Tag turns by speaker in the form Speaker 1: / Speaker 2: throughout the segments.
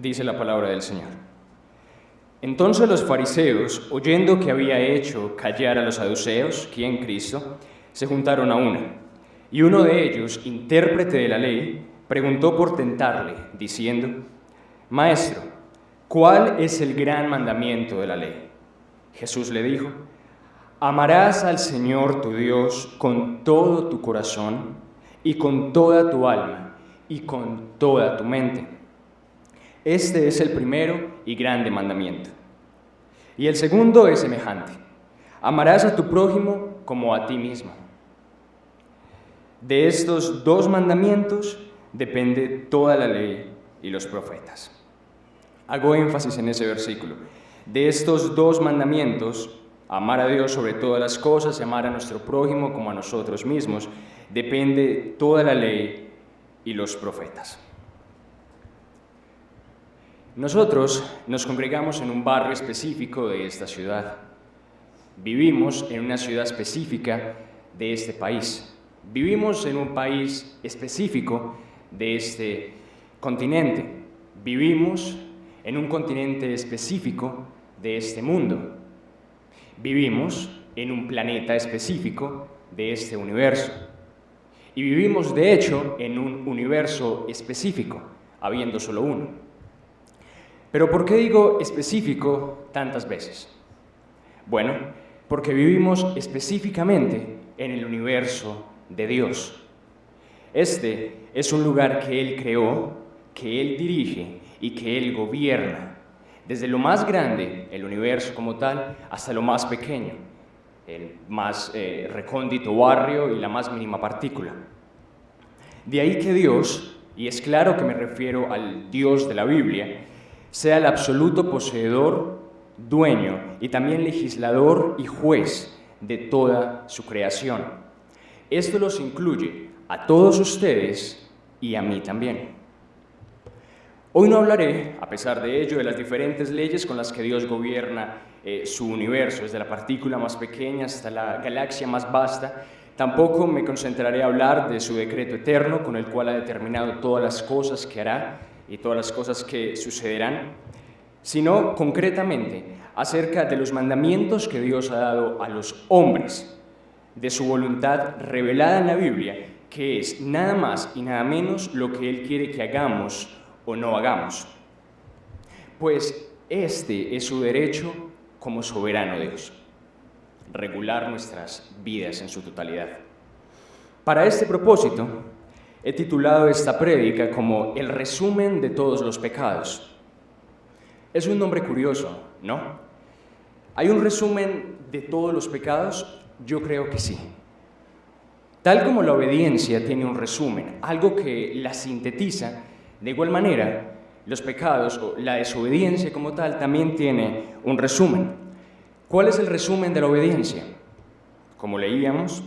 Speaker 1: dice la palabra del Señor. Entonces los fariseos, oyendo que había hecho callar a los saduceos, ¿quién? Cristo, se juntaron a una. Y uno de ellos, intérprete de la ley, preguntó por tentarle, diciendo: Maestro, ¿cuál es el gran mandamiento de la ley? Jesús le dijo: Amarás al Señor tu Dios con todo tu corazón y con toda tu alma y con toda tu mente. Este es el primero y grande mandamiento. Y el segundo es semejante: amarás a tu prójimo como a ti mismo. De estos dos mandamientos depende toda la ley y los profetas. Hago énfasis en ese versículo. De estos dos mandamientos, amar a Dios sobre todas las cosas y amar a nuestro prójimo como a nosotros mismos, depende toda la ley y los profetas. Nosotros nos congregamos en un barrio específico de esta ciudad. Vivimos en una ciudad específica de este país. Vivimos en un país específico de este continente. Vivimos en un continente específico de este mundo. Vivimos en un planeta específico de este universo. Y vivimos, de hecho, en un universo específico, habiendo solo uno. Pero ¿por qué digo específico tantas veces? Bueno, porque vivimos específicamente en el universo de Dios. Este es un lugar que Él creó, que Él dirige y que Él gobierna, desde lo más grande, el universo como tal, hasta lo más pequeño, el más recóndito barrio y la más mínima partícula. De ahí que Dios, y es claro que me refiero al Dios de la Biblia, sea el absoluto poseedor, dueño y también legislador y juez de toda su creación. Esto los incluye a todos ustedes y a mí también. Hoy no hablaré, a pesar de ello, de las diferentes leyes con las que Dios gobierna su universo, desde la partícula más pequeña hasta la galaxia más vasta. Tampoco me concentraré a hablar de su decreto eterno, con el cual ha determinado todas las cosas que hará y todas las cosas que sucederán, sino concretamente acerca de los mandamientos que Dios ha dado a los hombres, de su voluntad revelada en la Biblia, que es nada más y nada menos lo que Él quiere que hagamos o no hagamos. Pues este es su derecho como soberano Dios, regular nuestras vidas en su totalidad. Para este propósito, he titulado esta prédica como El resumen de todos los pecados. Es un nombre curioso, ¿no? ¿Hay un resumen de todos los pecados? Yo creo que sí. Tal como la obediencia tiene un resumen, algo que la sintetiza, de igual manera, los pecados o la desobediencia como tal también tiene un resumen. ¿Cuál es el resumen de la obediencia? Como leíamos,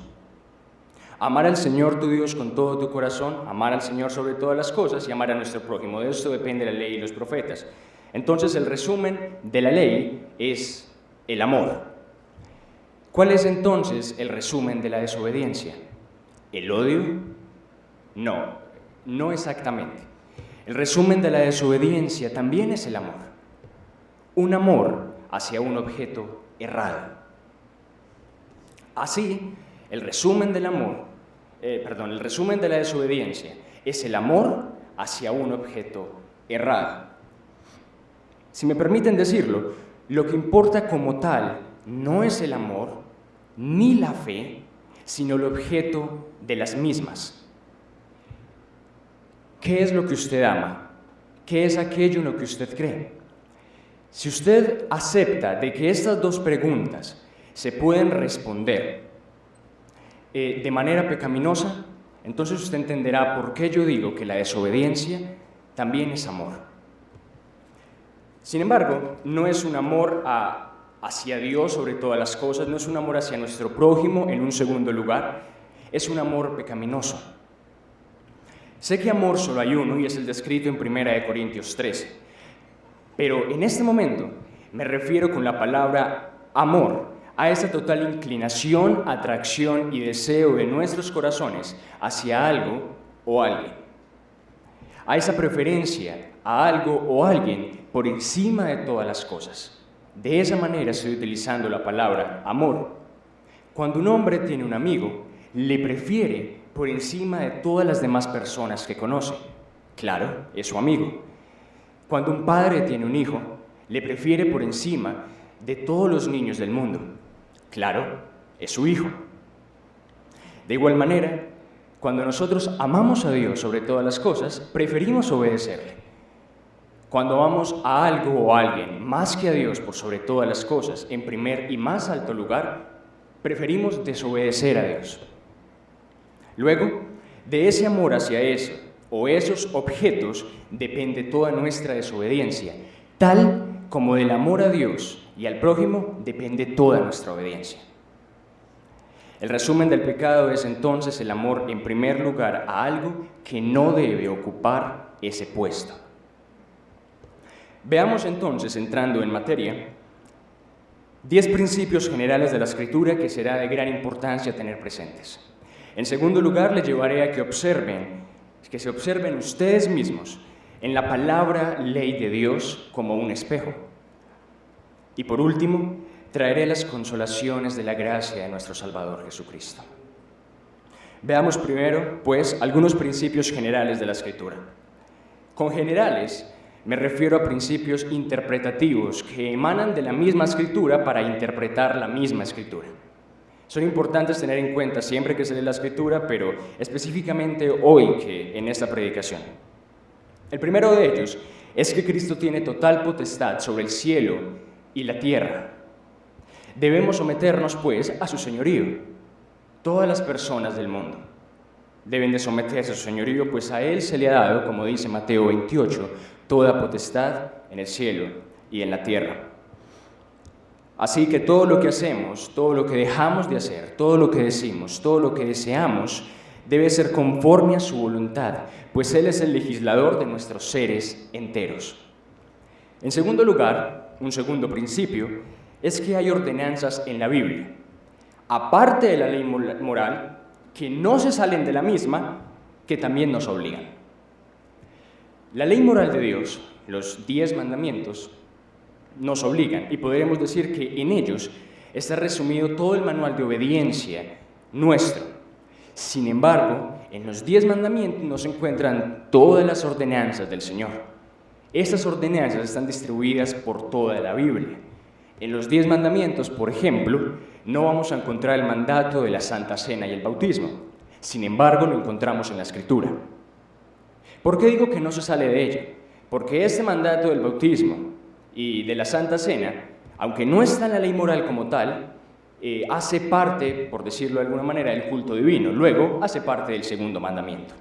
Speaker 1: amar al Señor tu Dios con todo tu corazón, amar al Señor sobre todas las cosas y amar a nuestro prójimo. De esto depende la ley y los profetas. Entonces el resumen de la ley es el amor. ¿Cuál es entonces el resumen de la desobediencia? ¿El odio? No, no exactamente. El resumen de la desobediencia también es el amor. Un amor hacia un objeto errado. Así, el resumen del resumen de la desobediencia es el amor hacia un objeto errado. Si me permiten decirlo, lo que importa como tal no es el amor ni la fe, sino el objeto de las mismas. ¿Qué es lo que usted ama? ¿Qué es aquello en lo que usted cree? Si usted acepta de que estas dos preguntas se pueden responder de manera pecaminosa, entonces usted entenderá por qué yo digo que la desobediencia también es amor. Sin embargo, no es un amor hacia Dios sobre todas las cosas, no es un amor hacia nuestro prójimo en un segundo lugar, es un amor pecaminoso. Sé que amor solo hay uno y es el descrito en 1 Corintios 13, pero en este momento me refiero con la palabra amor a esa total inclinación, atracción y deseo de nuestros corazones hacia algo o alguien, a esa preferencia a algo o a alguien por encima de todas las cosas. De esa manera estoy utilizando la palabra amor. Cuando un hombre tiene un amigo, le prefiere por encima de todas las demás personas que conoce. Claro, es su amigo. Cuando un padre tiene un hijo, le prefiere por encima de todos los niños del mundo. Claro, es su hijo. De igual manera, cuando nosotros amamos a Dios sobre todas las cosas, preferimos obedecerle. Cuando amamos a algo o a alguien más que a Dios por sobre todas las cosas, en primer y más alto lugar, preferimos desobedecer a Dios. Luego, de ese amor hacia eso o esos objetos depende toda nuestra desobediencia, tal como del amor a Dios y al prójimo depende toda nuestra obediencia. El resumen del pecado es entonces el amor en primer lugar a algo que no debe ocupar ese puesto. Veamos entonces, entrando en materia, 10 principios generales de la Escritura que será de gran importancia tener presentes. En segundo lugar, les llevaré a que se observen ustedes mismos en la palabra ley de Dios como un espejo. Y por último, traeré las consolaciones de la gracia de nuestro Salvador Jesucristo. Veamos primero, pues, algunos principios generales de la Escritura. Con generales me refiero a principios interpretativos que emanan de la misma Escritura para interpretar la misma Escritura. Son importantes tener en cuenta siempre que se lee la Escritura, pero específicamente hoy que en esta predicación. El primero de ellos es que Cristo tiene total potestad sobre el cielo y la tierra. Debemos someternos, pues, a su señorío. Todas las personas del mundo deben de someterse a su señorío, pues a Él se le ha dado, como dice Mateo 28, toda potestad en el cielo y en la tierra. Así que todo lo que hacemos, todo lo que dejamos de hacer, todo lo que decimos, todo lo que deseamos, debe ser conforme a su voluntad, pues Él es el legislador de nuestros seres enteros. En segundo lugar, un segundo principio, es que hay ordenanzas en la Biblia, aparte de la ley moral, que no se salen de la misma, que también nos obligan. La ley moral de Dios, los 10 mandamientos, nos obligan, y podríamos decir que en ellos está resumido todo el manual de obediencia nuestro. Sin embargo, en los 10 mandamientos no se encuentran todas las ordenanzas del Señor. Estas ordenanzas están distribuidas por toda la Biblia. En los 10 mandamientos, por ejemplo, no vamos a encontrar el mandato de la Santa Cena y el bautismo. Sin embargo, lo encontramos en la Escritura. ¿Por qué digo que no se sale de ella? Porque este mandato del bautismo y de la Santa Cena, aunque no está en la ley moral como tal, hace parte, por decirlo de alguna manera, del culto divino. Luego, hace parte del segundo mandamiento.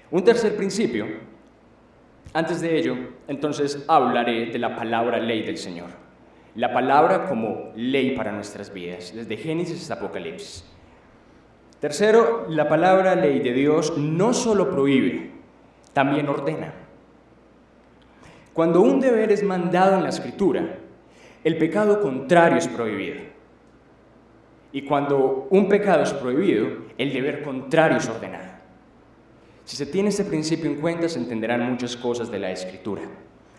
Speaker 1: Un tercer principio, antes de ello, entonces hablaré de la palabra ley del Señor. La palabra como ley para nuestras vidas, desde Génesis hasta Apocalipsis. Tercero, la palabra ley de Dios no solo prohíbe, también ordena. Cuando un deber es mandado en la Escritura, el pecado contrario es prohibido. Y cuando un pecado es prohibido, el deber contrario es ordenado. Si se tiene este principio en cuenta, se entenderán muchas cosas de la Escritura.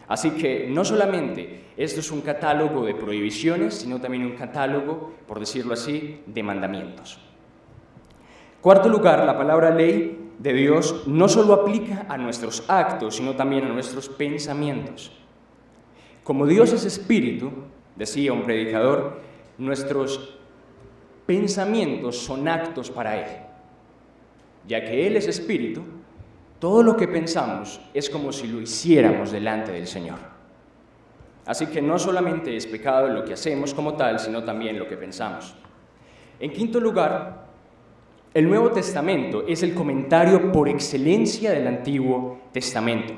Speaker 1: Así que no solamente esto es un catálogo de prohibiciones, sino también un catálogo, por decirlo así, de mandamientos. Cuarto lugar, la palabra ley de Dios no solo aplica a nuestros actos, sino también a nuestros pensamientos. Como Dios es espíritu, decía un predicador, nuestros pensamientos son actos para Él. Ya que Él es espíritu, todo lo que pensamos es como si lo hiciéramos delante del Señor. Así que no solamente es pecado lo que hacemos como tal, sino también lo que pensamos. En quinto lugar, el Nuevo Testamento es el comentario por excelencia del Antiguo Testamento.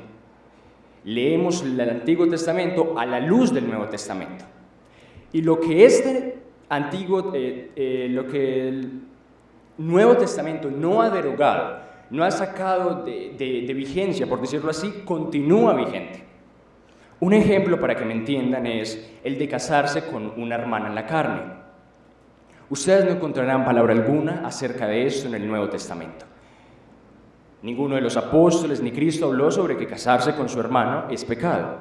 Speaker 1: Leemos el Antiguo Testamento a la luz del Nuevo Testamento. Y lo que el Nuevo Testamento no ha derogado, no ha sacado de vigencia, por decirlo así, continúa vigente. Un ejemplo para que me entiendan es el de casarse con una hermana en la carne. Ustedes no encontrarán palabra alguna acerca de esto en el Nuevo Testamento. Ninguno de los apóstoles ni Cristo habló sobre que casarse con su hermano es pecado,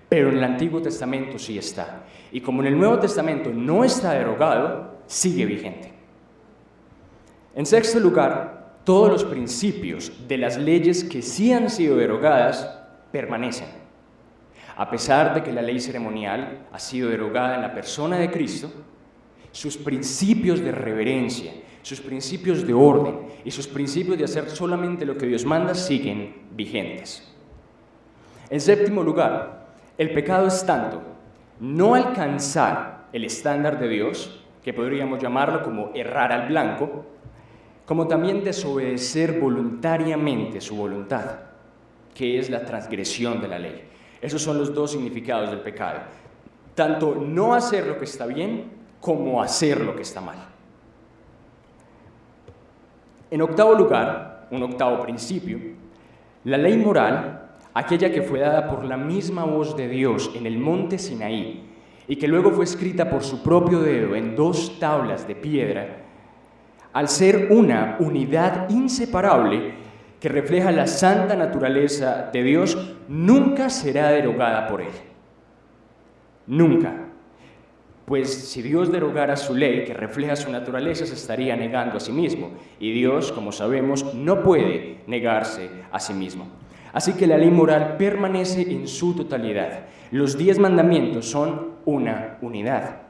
Speaker 1: pero en el Antiguo Testamento sí está. Y como en el Nuevo Testamento no está derogado, sigue vigente. En sexto lugar, todos los principios de las leyes que sí han sido derogadas permanecen. A pesar de que la ley ceremonial ha sido derogada en la persona de Cristo, sus principios de reverencia, sus principios de orden y sus principios de hacer solamente lo que Dios manda siguen vigentes. En séptimo lugar, el pecado es tanto no alcanzar el estándar de Dios, que podríamos llamarlo como errar al blanco, como también desobedecer voluntariamente su voluntad, que es la transgresión de la ley. Esos son los dos significados del pecado. Tanto no hacer lo que está bien, como hacer lo que está mal. En octavo lugar, un octavo principio, la ley moral, aquella que fue dada por la misma voz de Dios en el monte Sinaí y que luego fue escrita por su propio dedo en 2 tablas de piedra, al ser una unidad inseparable que refleja la santa naturaleza de Dios, nunca será derogada por Él. Nunca. Pues si Dios derogara su ley, que refleja su naturaleza, se estaría negando a sí mismo. Y Dios, como sabemos, no puede negarse a sí mismo. Así que la ley moral permanece en su totalidad. Los 10 mandamientos son una unidad.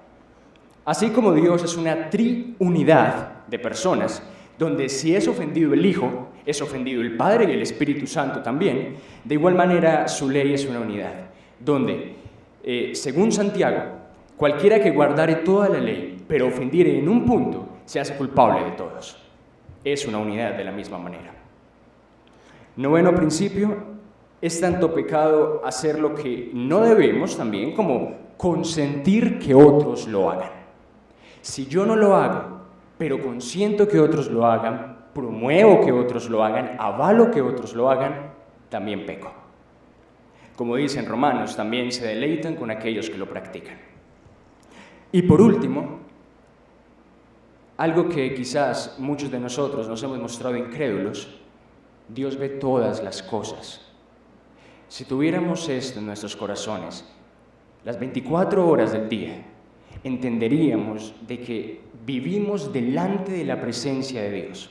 Speaker 1: Así como Dios es una triunidad de personas, donde si es ofendido el Hijo, es ofendido el Padre y el Espíritu Santo también, de igual manera su ley es una unidad, donde, según Santiago, cualquiera que guardare toda la ley, pero ofendiere en un punto, se hace culpable de todos. Es una unidad de la misma manera. Noveno principio, es tanto pecado hacer lo que no debemos también como consentir que otros lo hagan. Si yo no lo hago, pero consiento que otros lo hagan, promuevo que otros lo hagan, avalo que otros lo hagan, también peco. Como dicen Romanos, también se deleitan con aquellos que lo practican. Y por último, algo que quizás muchos de nosotros nos hemos mostrado incrédulos, Dios ve todas las cosas. Si tuviéramos esto en nuestros corazones, las 24 horas del día, entenderíamos de que vivimos delante de la presencia de Dios.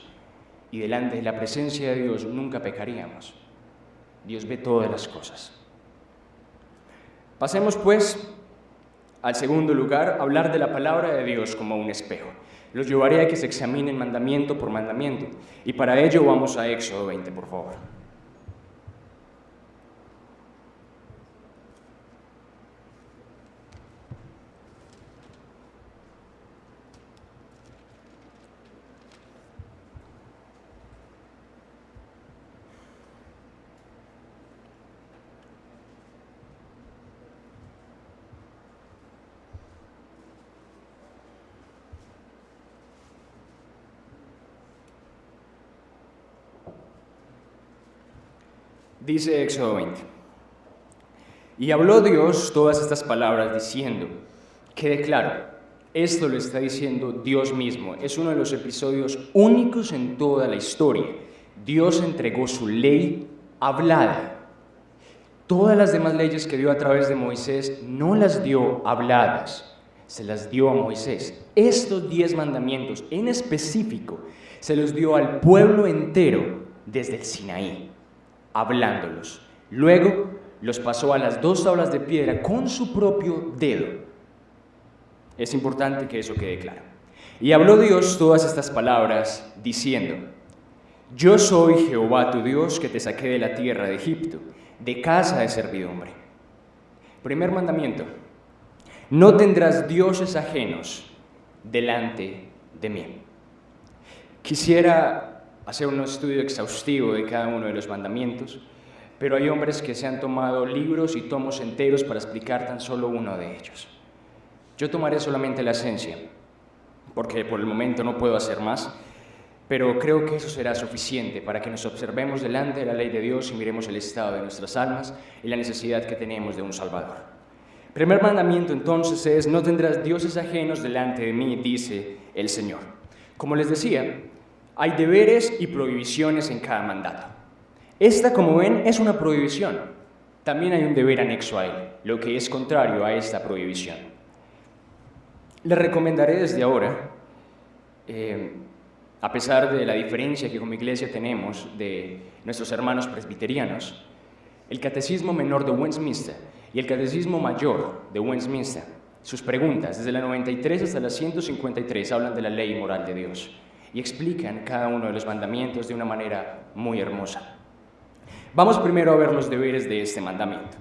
Speaker 1: Y delante de la presencia de Dios nunca pecaríamos. Dios ve todas las cosas. Pasemos pues al segundo lugar, a hablar de la palabra de Dios como un espejo. Los llevaré a que se examinen mandamiento por mandamiento. Y para ello vamos a Éxodo 20, por favor. Dice Éxodo 20. Y habló Dios todas estas palabras diciendo, quede claro, esto lo está diciendo Dios mismo. Es uno de los episodios únicos en toda la historia. Dios entregó su ley hablada. Todas las demás leyes que dio a través de Moisés no las dio habladas, se las dio a Moisés. Estos 10 mandamientos en específico se los dio al pueblo entero desde el Sinaí, hablándolos. Luego los pasó a las 2 tablas de piedra con su propio dedo. Es importante que eso quede claro. Y habló Dios todas estas palabras diciendo, yo soy Jehová tu Dios que te saqué de la tierra de Egipto, de casa de servidumbre. Primer mandamiento, no tendrás dioses ajenos delante de mí. Quisiera hacer un estudio exhaustivo de cada uno de los mandamientos, pero hay hombres que se han tomado libros y tomos enteros para explicar tan solo uno de ellos. Yo tomaré solamente la esencia, porque por el momento no puedo hacer más, pero creo que eso será suficiente para que nos observemos delante de la ley de Dios y miremos el estado de nuestras almas y la necesidad que tenemos de un Salvador. Primer mandamiento entonces es, no tendrás dioses ajenos delante de mí, dice el Señor. Como les decía, hay deberes y prohibiciones en cada mandato. Esta, como ven, es una prohibición. También hay un deber anexo a él, lo que es contrario a esta prohibición. Les recomendaré desde ahora, a pesar de la diferencia que como iglesia tenemos de nuestros hermanos presbiterianos, el Catecismo Menor de Westminster y el Catecismo Mayor de Westminster, sus preguntas, desde la 93 hasta la 153, hablan de la ley moral de Dios y explican cada uno de los mandamientos de una manera muy hermosa. Vamos primero a ver los deberes de este mandamiento.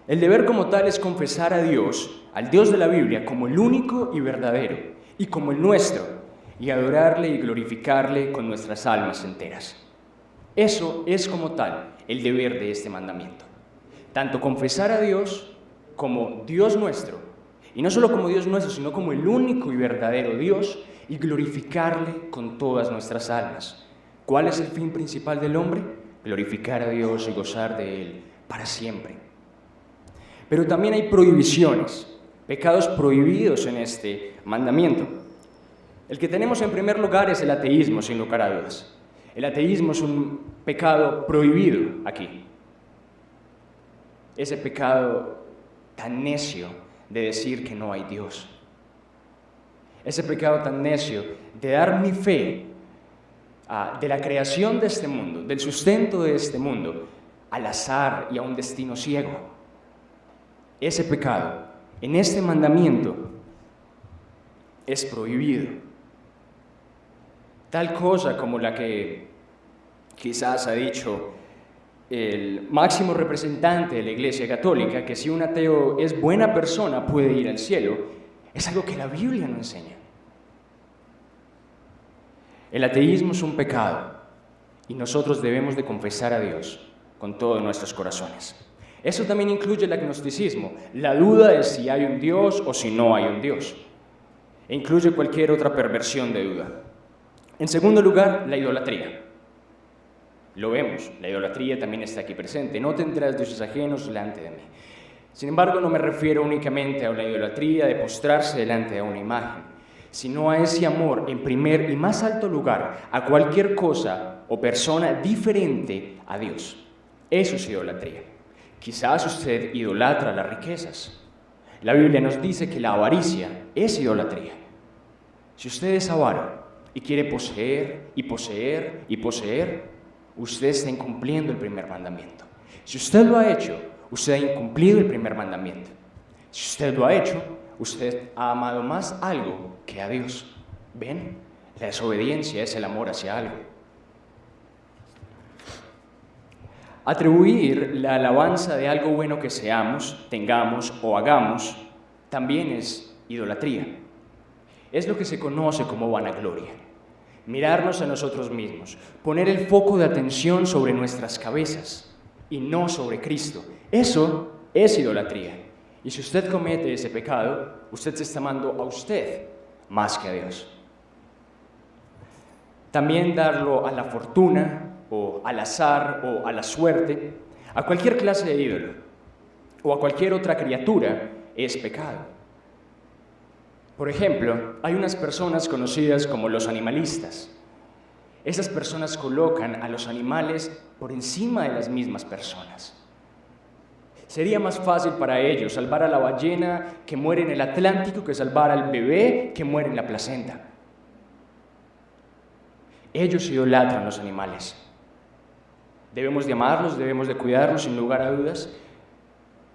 Speaker 1: El deber como tal es confesar a Dios, al Dios de la Biblia, como el único y verdadero, y como el nuestro, y adorarle y glorificarle con nuestras almas enteras. Eso es como tal el deber de este mandamiento. Tanto confesar a Dios como Dios nuestro, y no solo como Dios nuestro, sino como el único y verdadero Dios, y glorificarle con todas nuestras almas. ¿Cuál es el fin principal del hombre? Glorificar a Dios y gozar de Él para siempre. Pero también hay prohibiciones, pecados prohibidos en este mandamiento. El que tenemos en primer lugar es el ateísmo, sin lugar a dudas. El ateísmo es un pecado prohibido aquí. Ese pecado tan necio de decir que no hay Dios. Ese pecado tan necio de dar mi fe de la creación de este mundo, del sustento de este mundo, al azar y a un destino ciego. Ese pecado, en este mandamiento, es prohibido. Tal cosa como la que quizás ha dicho el máximo representante de la Iglesia Católica, que si un ateo es buena persona puede ir al cielo, es algo que la Biblia no enseña. El ateísmo es un pecado y nosotros debemos de confesar a Dios con todos nuestros corazones. Eso también incluye el agnosticismo, la duda de si hay un Dios o si no hay un Dios. E incluye cualquier otra perversión de duda. En segundo lugar, la idolatría. Lo vemos, la idolatría también está aquí presente. No tendrás dioses ajenos delante de mí. Sin embargo, no me refiero únicamente a la idolatría de postrarse delante de una imagen, sino a ese amor en primer y más alto lugar a cualquier cosa o persona diferente a Dios. Eso es idolatría. Quizás usted idolatra las riquezas. La Biblia nos dice que la avaricia es idolatría. Si usted es avaro y quiere poseer y poseer y poseer, usted está incumpliendo el primer mandamiento. Si usted lo ha hecho, usted ha incumplido el primer mandamiento. Si usted lo ha hecho, usted ha amado más algo que a Dios. ¿Ven? La desobediencia es el amor hacia algo. Atribuir la alabanza de algo bueno que seamos, tengamos o hagamos también es idolatría. Es lo que se conoce como vanagloria. Mirarnos a nosotros mismos, poner el foco de atención sobre nuestras cabezas y no sobre Cristo. Eso es idolatría. Y si usted comete ese pecado, usted se está amando a usted más que a Dios. También darlo a la fortuna, o al azar, o a la suerte, a cualquier clase de ídolo, o a cualquier otra criatura, es pecado. Por ejemplo, hay unas personas conocidas como los animalistas. Esas personas colocan a los animales por encima de las mismas personas. Sería más fácil para ellos salvar a la ballena que muere en el Atlántico que salvar al bebé que muere en la placenta. Ellos idolatran los animales. Debemos de amarlos, debemos de cuidarlos sin lugar a dudas,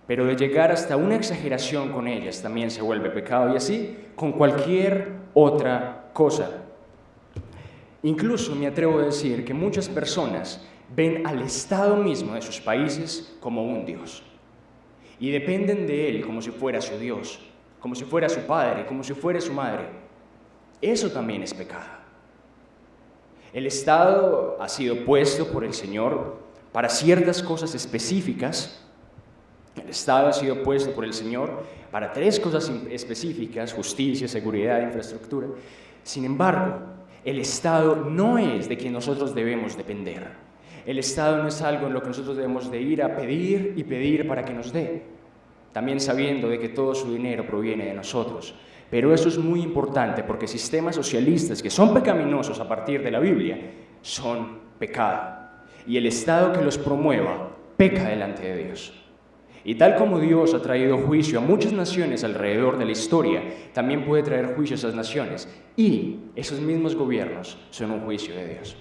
Speaker 1: pero de llegar hasta una exageración con ellas también se vuelve pecado, y así con cualquier otra cosa. Incluso me atrevo a decir que muchas personas ven al Estado mismo de sus países como un Dios y dependen de él como si fuera su Dios, como si fuera su padre, como si fuera su madre. Eso también es pecado. El Estado ha sido puesto por el Señor para ciertas cosas específicas. El Estado ha sido puesto por el Señor para 3 cosas específicas: justicia, seguridad e infraestructura. Sin embargo, el Estado no es de quien nosotros debemos depender. El Estado no es algo en lo que nosotros debemos de ir a pedir y pedir para que nos dé, también sabiendo de que todo su dinero proviene de nosotros. Pero eso es muy importante porque sistemas socialistas que son pecaminosos a partir de la Biblia son pecado. y el Estado que los promueva peca delante de Dios. Y tal como Dios ha traído juicio a muchas naciones alrededor de la historia, también puede traer juicio a esas naciones. Y esos mismos gobiernos son un juicio de Dios.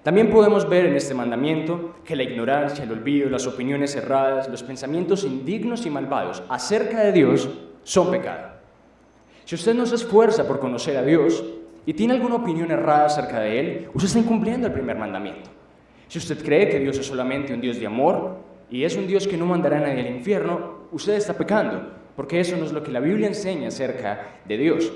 Speaker 1: También podemos ver en este mandamiento que la ignorancia, el olvido, las opiniones erradas, los pensamientos indignos y malvados acerca de Dios son pecado. Si usted no se esfuerza por conocer a Dios y tiene alguna opinión errada acerca de Él, usted está incumpliendo el primer mandamiento. Si usted cree que Dios es solamente un Dios de amor y es un Dios que no mandará a nadie al infierno, usted está pecando, porque eso no es lo que la Biblia enseña acerca de Dios.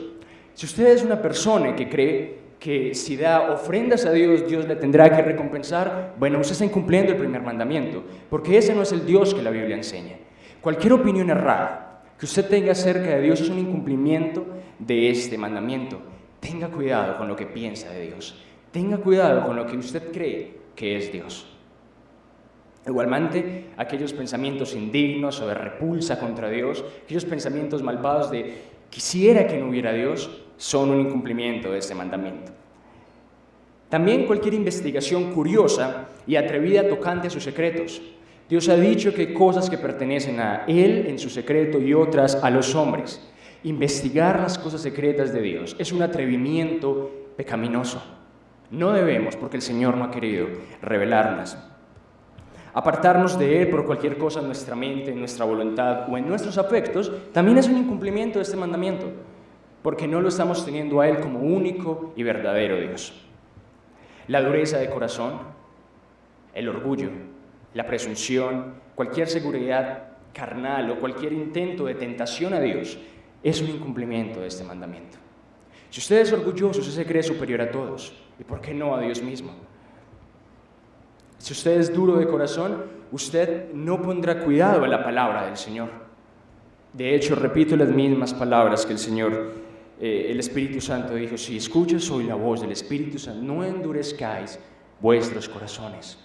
Speaker 1: Si usted es una persona que cree que si da ofrendas a Dios, Dios le tendrá que recompensar, bueno, usted está incumpliendo el primer mandamiento, porque ese no es el Dios que la Biblia enseña. Cualquier opinión errada que usted tenga acerca de Dios es un incumplimiento de este mandamiento. Tenga cuidado con lo que piensa de Dios. Tenga cuidado con lo que usted cree que es Dios. Igualmente, aquellos pensamientos indignos o de repulsa contra Dios, aquellos pensamientos malvados de quisiera que no hubiera Dios, son un incumplimiento de este mandamiento. También cualquier investigación curiosa y atrevida tocante a sus secretos. Dios ha dicho que hay cosas que pertenecen a Él en su secreto y otras a los hombres. Investigar las cosas secretas de Dios es un atrevimiento pecaminoso. No debemos, porque el Señor no ha querido revelarlas. Apartarnos de Él por cualquier cosa en nuestra mente, en nuestra voluntad o en nuestros afectos también es un incumplimiento de este mandamiento, porque no lo estamos teniendo a Él como único y verdadero Dios. La dureza de corazón, el orgullo, la presunción, cualquier seguridad carnal o cualquier intento de tentación a Dios es un incumplimiento de este mandamiento. Si usted es orgulloso, usted se cree superior a todos. ¿Y por qué no a Dios mismo? Si usted es duro de corazón, usted no pondrá cuidado en la palabra del Señor. De hecho, repito las mismas palabras que el Señor, el Espíritu Santo dijo: si escuchas hoy la voz del Espíritu Santo, no endurezcáis vuestros corazones.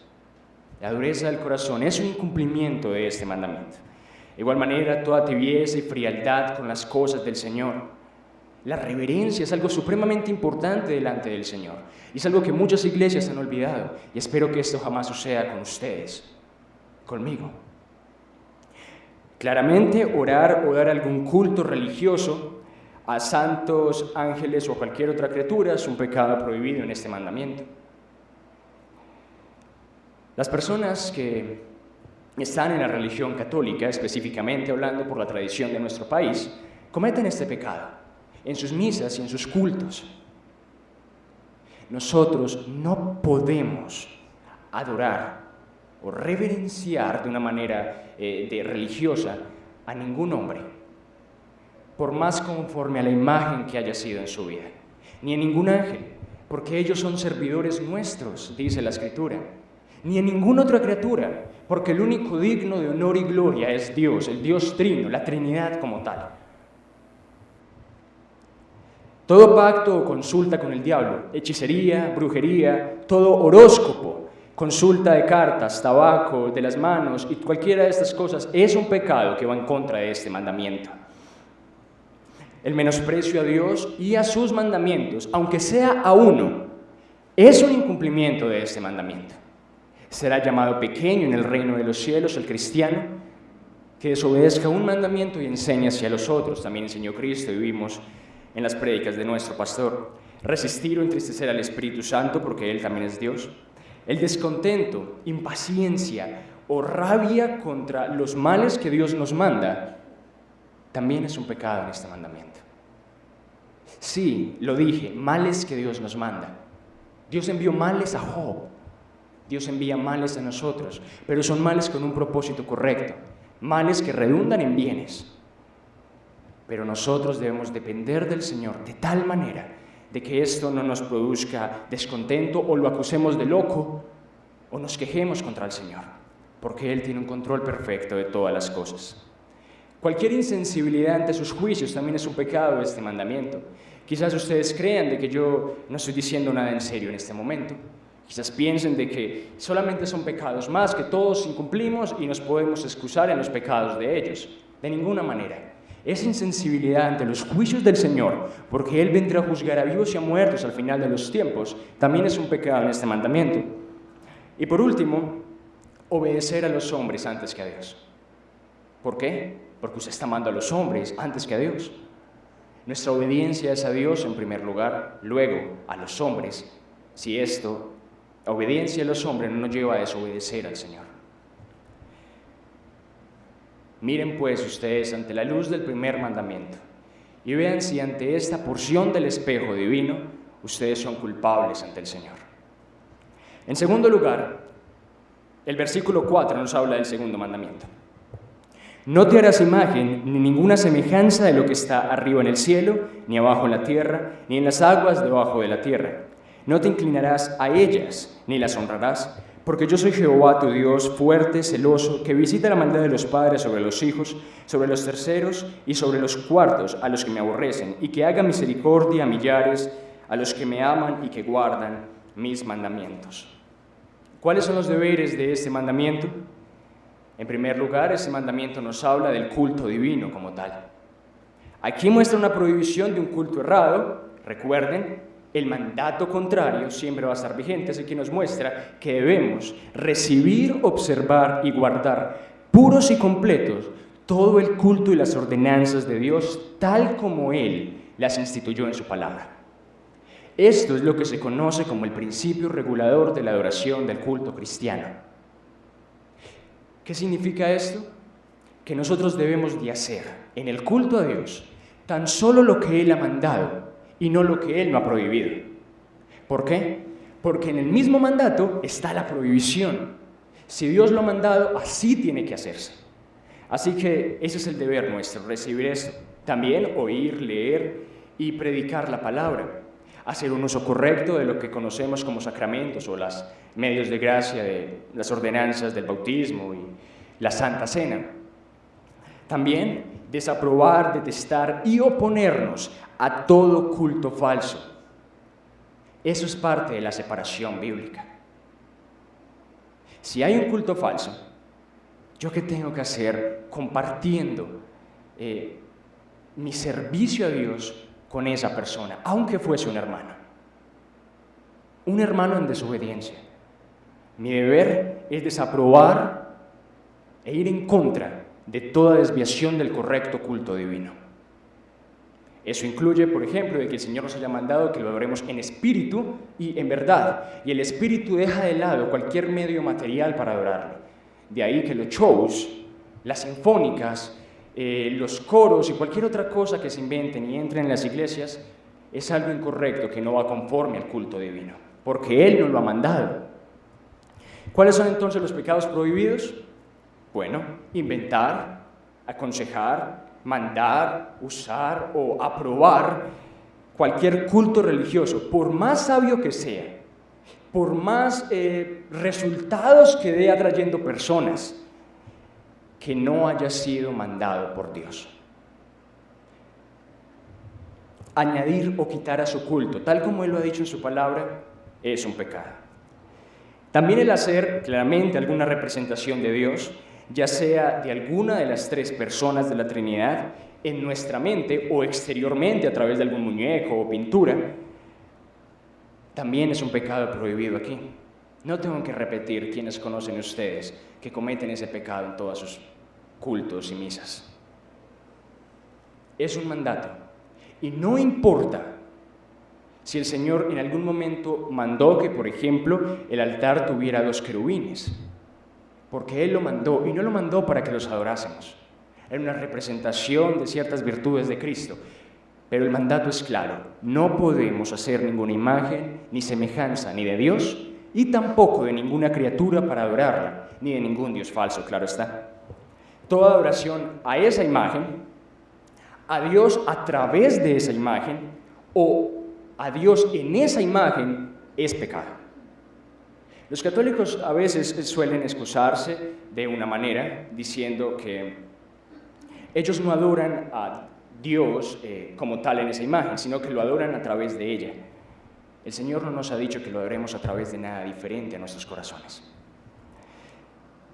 Speaker 1: La dureza del corazón es un incumplimiento de este mandamiento. De igual manera, toda tibieza y frialdad con las cosas del Señor. La reverencia es algo supremamente importante delante del Señor. Y es algo que muchas iglesias han olvidado. Y espero que esto jamás suceda con ustedes, conmigo. Claramente, orar o dar algún culto religioso a santos, ángeles o cualquier otra criatura es un pecado prohibido en este mandamiento. Las personas que están en la religión católica, específicamente hablando por la tradición de nuestro país, cometen este pecado en sus misas y en sus cultos. Nosotros no podemos adorar o reverenciar de una manera religiosa a ningún hombre, por más conforme a la imagen que haya sido en su vida, ni a ningún ángel, porque ellos son servidores nuestros, dice la Escritura, ni a ninguna otra criatura, porque el único digno de honor y gloria es Dios, el Dios Trino, la Trinidad como tal. Todo pacto o consulta con el diablo, hechicería, brujería, todo horóscopo, consulta de cartas, tabaco, de las manos y cualquiera de estas cosas es un pecado que va en contra de este mandamiento. El menosprecio a Dios y a sus mandamientos, aunque sea a uno, es un incumplimiento de este mandamiento. Será llamado pequeño en el reino de los cielos el cristiano que desobedezca un mandamiento y enseñe hacia los otros. También enseñó Cristo y vimos en las prédicas de nuestro pastor. Resistir o entristecer al Espíritu Santo, porque Él también es Dios. El descontento, impaciencia o rabia contra los males que Dios nos manda, también es un pecado en este mandamiento. Sí, lo dije, males que Dios nos manda. Dios envió males a Job. Dios envía males a nosotros, pero son males con un propósito correcto. Males que redundan en bienes. Pero nosotros debemos depender del Señor de tal manera de que esto no nos produzca descontento o lo acusemos de loco o nos quejemos contra el Señor, porque Él tiene un control perfecto de todas las cosas. Cualquier insensibilidad ante sus juicios también es un pecado de este mandamiento. Quizás ustedes crean de que yo no estoy diciendo nada en serio en este momento. Quizás piensen de que solamente son pecados más, que todos incumplimos y nos podemos excusar en los pecados de ellos. De ninguna manera. esa insensibilidad ante los juicios del Señor, porque Él vendrá a juzgar a vivos y a muertos al final de los tiempos, también es un pecado en este mandamiento. Y por último, obedecer a los hombres antes que a Dios. ¿Por qué? Porque usted está amando a los hombres antes que a Dios. Nuestra obediencia es a Dios en primer lugar, luego a los hombres. Si obediencia a los hombres no nos lleva a desobedecer al Señor. Miren pues ustedes ante la luz del primer mandamiento y vean si ante esta porción del espejo divino ustedes son culpables ante el Señor. En segundo lugar, el versículo 4 nos habla del segundo mandamiento. No te harás imagen ni ninguna semejanza de lo que está arriba en el cielo, ni abajo en la tierra, ni en las aguas debajo de la tierra. No te inclinarás a ellas, ni las honrarás, porque yo soy Jehová tu Dios, fuerte, celoso, que visita la maldad de los padres sobre los hijos, sobre los terceros y sobre los cuartos a los que me aborrecen, y que haga misericordia a millares, a los que me aman y que guardan mis mandamientos. ¿Cuáles son los deberes de este mandamiento? En primer lugar, este mandamiento nos habla del culto divino como tal. Aquí muestra una prohibición de un culto errado. Recuerden, el mandato contrario siempre va a estar vigente, así que nos muestra que debemos recibir, observar y guardar puros y completos todo el culto y las ordenanzas de Dios tal como Él las instituyó en su palabra. Esto es lo que se conoce como el principio regulador de la adoración del culto cristiano. ¿Qué significa esto? Que nosotros debemos de hacer en el culto a Dios tan solo lo que Él ha mandado y no lo que Él no ha prohibido. ¿Por qué? Porque en el mismo mandato está la prohibición. Si Dios lo ha mandado, así tiene que hacerse. Así que ese es el deber nuestro, recibir esto. También oír, leer y predicar la palabra. Hacer un uso correcto de lo que conocemos como sacramentos o los medios de gracia, de las ordenanzas del bautismo y la Santa Cena. También desaprobar, detestar y oponernos a todo culto falso. Eso es parte de la separación bíblica. Si hay un culto falso, ¿yo qué tengo que hacer compartiendo mi servicio a Dios con esa persona, aunque fuese un hermano? Un hermano en desobediencia. Mi deber es desaprobar e ir en contra de toda desviación del correcto culto divino. Eso incluye, por ejemplo, de que el Señor nos haya mandado que lo adoremos en espíritu y en verdad. Y el espíritu deja de lado cualquier medio material para adorarlo. De ahí que los shows, las sinfónicas, los coros y cualquier otra cosa que se inventen y entren en las iglesias es algo incorrecto que no va conforme al culto divino, porque Él nos lo ha mandado. ¿Cuáles son entonces los pecados prohibidos? Bueno, inventar, aconsejar, mandar, usar o aprobar cualquier culto religioso, por más sabio que sea, por más resultados que dé atrayendo personas, que no haya sido mandado por Dios. Añadir o quitar a su culto, tal como Él lo ha dicho en su palabra, es un pecado. También el hacer claramente alguna representación de Dios, ya sea de alguna de las tres personas de la Trinidad, en nuestra mente o exteriormente a través de algún muñeco o pintura, también es un pecado prohibido aquí. No tengo que repetir quiénes conocen ustedes que cometen ese pecado en todos sus cultos y misas. Es un mandato. Y no importa si el Señor en algún momento mandó que, por ejemplo, el altar tuviera 2 querubines, porque Él lo mandó, y no lo mandó para que los adorásemos. Era una representación de ciertas virtudes de Cristo. Pero el mandato es claro: no podemos hacer ninguna imagen ni semejanza ni de Dios y tampoco de ninguna criatura para adorarla, ni de ningún Dios falso, claro está. Toda adoración a esa imagen, a Dios a través de esa imagen o a Dios en esa imagen es pecado. Los católicos a veces suelen excusarse de una manera diciendo que ellos no adoran a Dios como tal en esa imagen, sino que lo adoran a través de ella. El Señor no nos ha dicho que lo adoremos a través de nada diferente a nuestros corazones.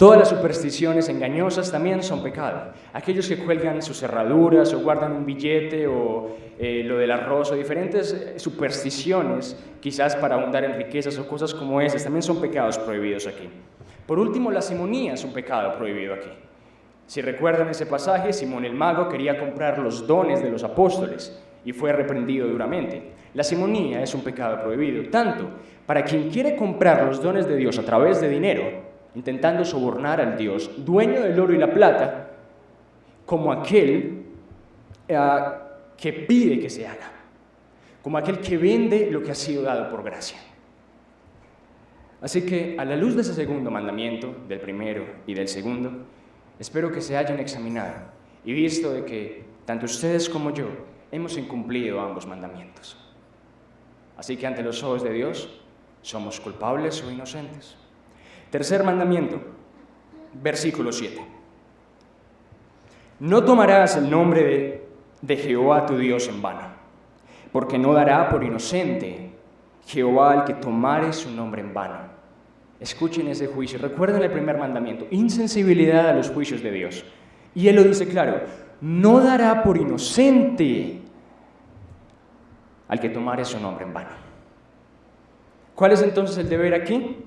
Speaker 1: Todas las supersticiones engañosas también son pecado. Aquellos que cuelgan sus cerraduras o guardan un billete o lo del arroz o diferentes supersticiones, quizás para ahondar en riquezas o cosas como esas, también son pecados prohibidos aquí. Por último, la simonía es un pecado prohibido aquí. Si recuerdan ese pasaje, Simón el mago quería comprar los dones de los apóstoles y fue reprendido duramente. La simonía es un pecado prohibido, tanto para quien quiere comprar los dones de Dios a través de dinero, intentando sobornar al Dios, dueño del oro y la plata, como aquel que pide que se haga, como aquel que vende lo que ha sido dado por gracia. Así que, a la luz de ese segundo mandamiento, del primero y del segundo, espero que se hayan examinado y visto de que tanto ustedes como yo hemos incumplido ambos mandamientos. Así que ante los ojos de Dios, ¿somos culpables o inocentes? Tercer mandamiento, versículo 7. No tomarás el nombre de Jehová tu Dios en vano, porque no dará por inocente Jehová al que tomare su nombre en vano. Escuchen ese juicio, recuerden el primer mandamiento, insensibilidad a los juicios de Dios. Y Él lo dice claro, no dará por inocente al que tomare su nombre en vano. ¿Cuál es entonces el deber aquí?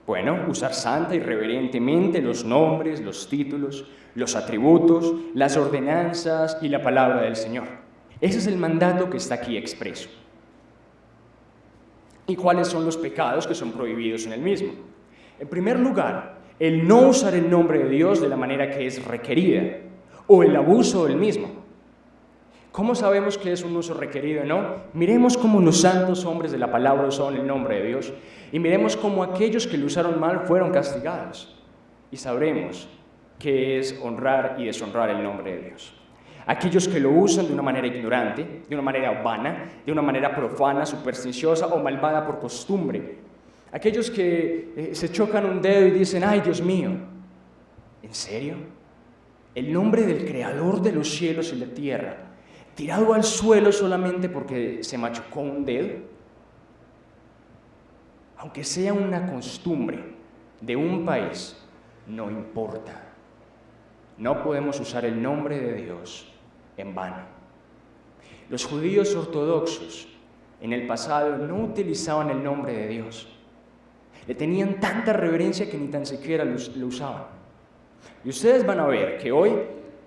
Speaker 1: Bueno, usar santa y reverentemente los nombres, los títulos, los atributos, las ordenanzas y la palabra del Señor. Ese es el mandato que está aquí expreso. ¿Y cuáles son los pecados que son prohibidos en el mismo? En primer lugar, el no usar el nombre de Dios de la manera que es requerida, o el abuso del mismo. ¿Cómo sabemos que es un uso requerido o no? Miremos cómo los santos hombres de la palabra usaron el nombre de Dios y miremos cómo aquellos que lo usaron mal fueron castigados. Y sabremos qué es honrar y deshonrar el nombre de Dios. Aquellos que lo usan de una manera ignorante, de una manera vana, de una manera profana, supersticiosa o malvada por costumbre. Aquellos que se chocan un dedo y dicen, ¡ay, Dios mío! ¿En serio? El nombre del Creador de los cielos y la tierra, tirado al suelo solamente porque se machucó un dedo. Aunque sea una costumbre de un país, no importa. No podemos usar el nombre de Dios en vano. Los judíos ortodoxos en el pasado no utilizaban el nombre de Dios. Le tenían tanta reverencia que ni tan siquiera lo usaban. Y ustedes van a ver que hoy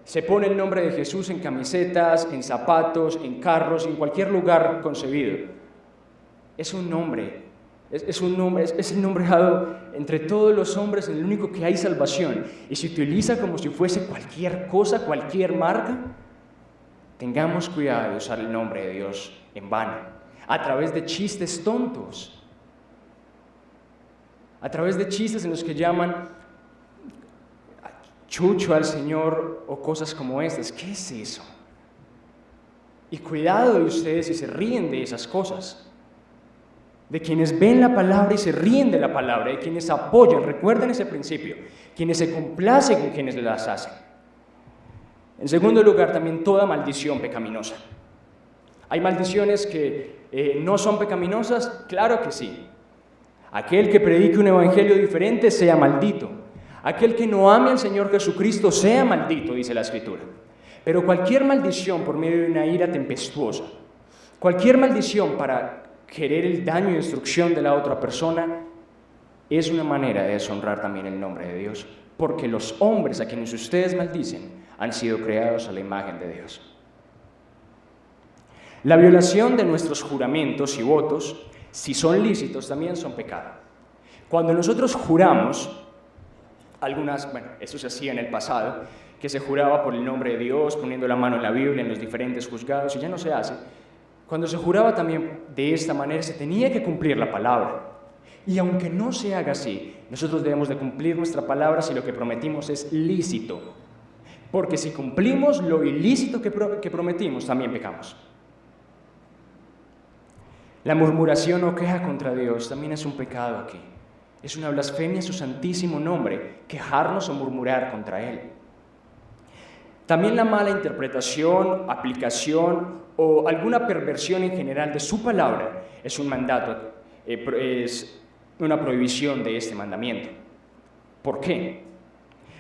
Speaker 1: se pone el nombre de Jesús en camisetas, en zapatos, en carros, en cualquier lugar concebido. Es un nombre, es el nombre dado entre todos los hombres, en el único que hay salvación. Y se utiliza como si fuese cualquier cosa, cualquier marca. Tengamos cuidado de usar el nombre de Dios en vano, a través de chistes tontos, a través de chistes en los que llaman chucho al Señor o cosas como estas. ¿Qué es eso? Y cuidado de ustedes si se ríen de esas cosas, de quienes ven la palabra y se ríen de la palabra, de quienes apoyan, recuerden ese principio, quienes se complacen con quienes las hacen. En segundo lugar, también toda maldición pecaminosa. ¿Hay maldiciones que no son pecaminosas? Claro que sí. Aquel que predique un evangelio diferente sea maldito. Aquel que no ame al Señor Jesucristo sea maldito, dice la Escritura. Pero cualquier maldición por medio de una ira tempestuosa, cualquier maldición para querer el daño y destrucción de la otra persona, es una manera de deshonrar también el nombre de Dios, porque los hombres a quienes ustedes maldicen han sido creados a la imagen de Dios. La violación de nuestros juramentos y votos, si son lícitos, también son pecado. Cuando nosotros juramos, eso se hacía en el pasado, que se juraba por el nombre de Dios, poniendo la mano en la Biblia, en los diferentes juzgados, y ya no se hace. Cuando se juraba también de esta manera, se tenía que cumplir la palabra. Y aunque no se haga así, nosotros debemos de cumplir nuestra palabra si lo que prometimos es lícito. Porque si cumplimos lo ilícito que prometimos, también pecamos. La murmuración o queja contra Dios también es un pecado aquí. Es una blasfemia a su santísimo nombre, quejarnos o murmurar contra Él. También la mala interpretación, aplicación o alguna perversión en general de su palabra es un mandato, es una prohibición de este mandamiento. ¿Por qué?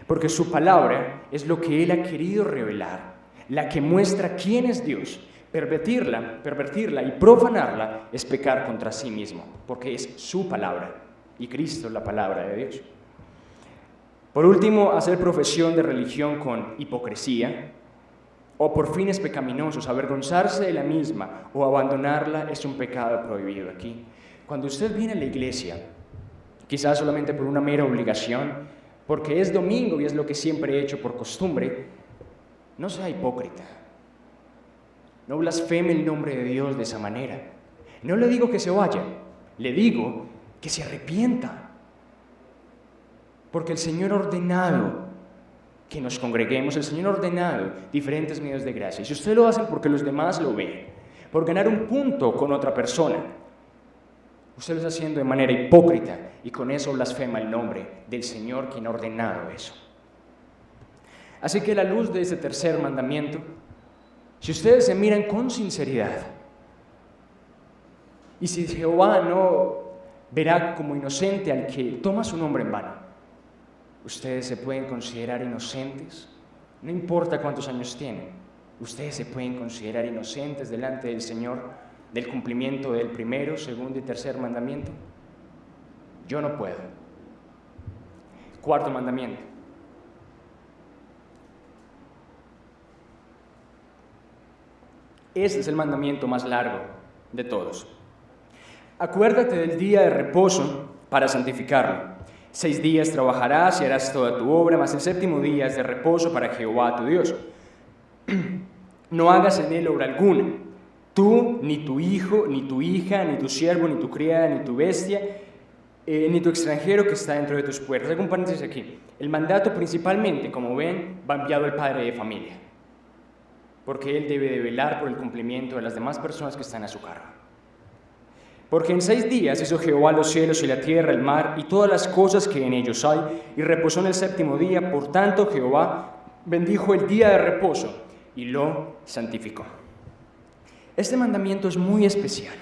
Speaker 1: porque su palabra es lo que Él ha querido revelar, la que muestra quién es Dios. Pervertirla y profanarla es pecar contra sí mismo, porque es su palabra y Cristo es la palabra de Dios. Por último, hacer profesión de religión con hipocresía o por fines pecaminosos, avergonzarse de la misma o abandonarla es un pecado prohibido aquí. Cuando usted viene a la iglesia, quizás solamente por una mera obligación, porque es domingo y es lo que siempre he hecho por costumbre, no sea hipócrita. No blasfeme el nombre de Dios de esa manera. No le digo que se vaya, le digo que se arrepienta. Porque el Señor ha ordenado que nos congreguemos, el Señor ha ordenado diferentes medios de gracia. Y si usted lo hace porque los demás lo ven, por ganar un punto con otra persona, usted lo está haciendo de manera hipócrita y con eso blasfema el nombre del Señor quien ha ordenado eso. Así que a la luz de este tercer mandamiento, si ustedes se miran con sinceridad, y si Jehová no verá como inocente al que toma su nombre en vano, ustedes se pueden considerar inocentes, no importa cuántos años tienen, ustedes se pueden considerar inocentes delante del Señor del cumplimiento del primero, segundo y tercer mandamiento. Yo no puedo. Cuarto mandamiento. Este es el mandamiento más largo de todos. Acuérdate del día de reposo para santificarlo. 6 días trabajarás y harás toda tu obra, mas el séptimo día es de reposo para Jehová tu Dios. No hagas en él obra alguna, tú, ni tu hijo, ni tu hija, ni tu siervo, ni tu criada, ni tu bestia, ni tu extranjero que está dentro de tus puertas. Hago un paréntesis aquí. El mandato principalmente, como ven, va enviado al padre de familia, porque él debe de velar por el cumplimiento de las demás personas que están a su cargo. Porque en 6 días hizo Jehová los cielos y la tierra, el mar y todas las cosas que en ellos hay, y reposó en el séptimo día. Por tanto, Jehová bendijo el día de reposo y lo santificó. Este mandamiento es muy especial,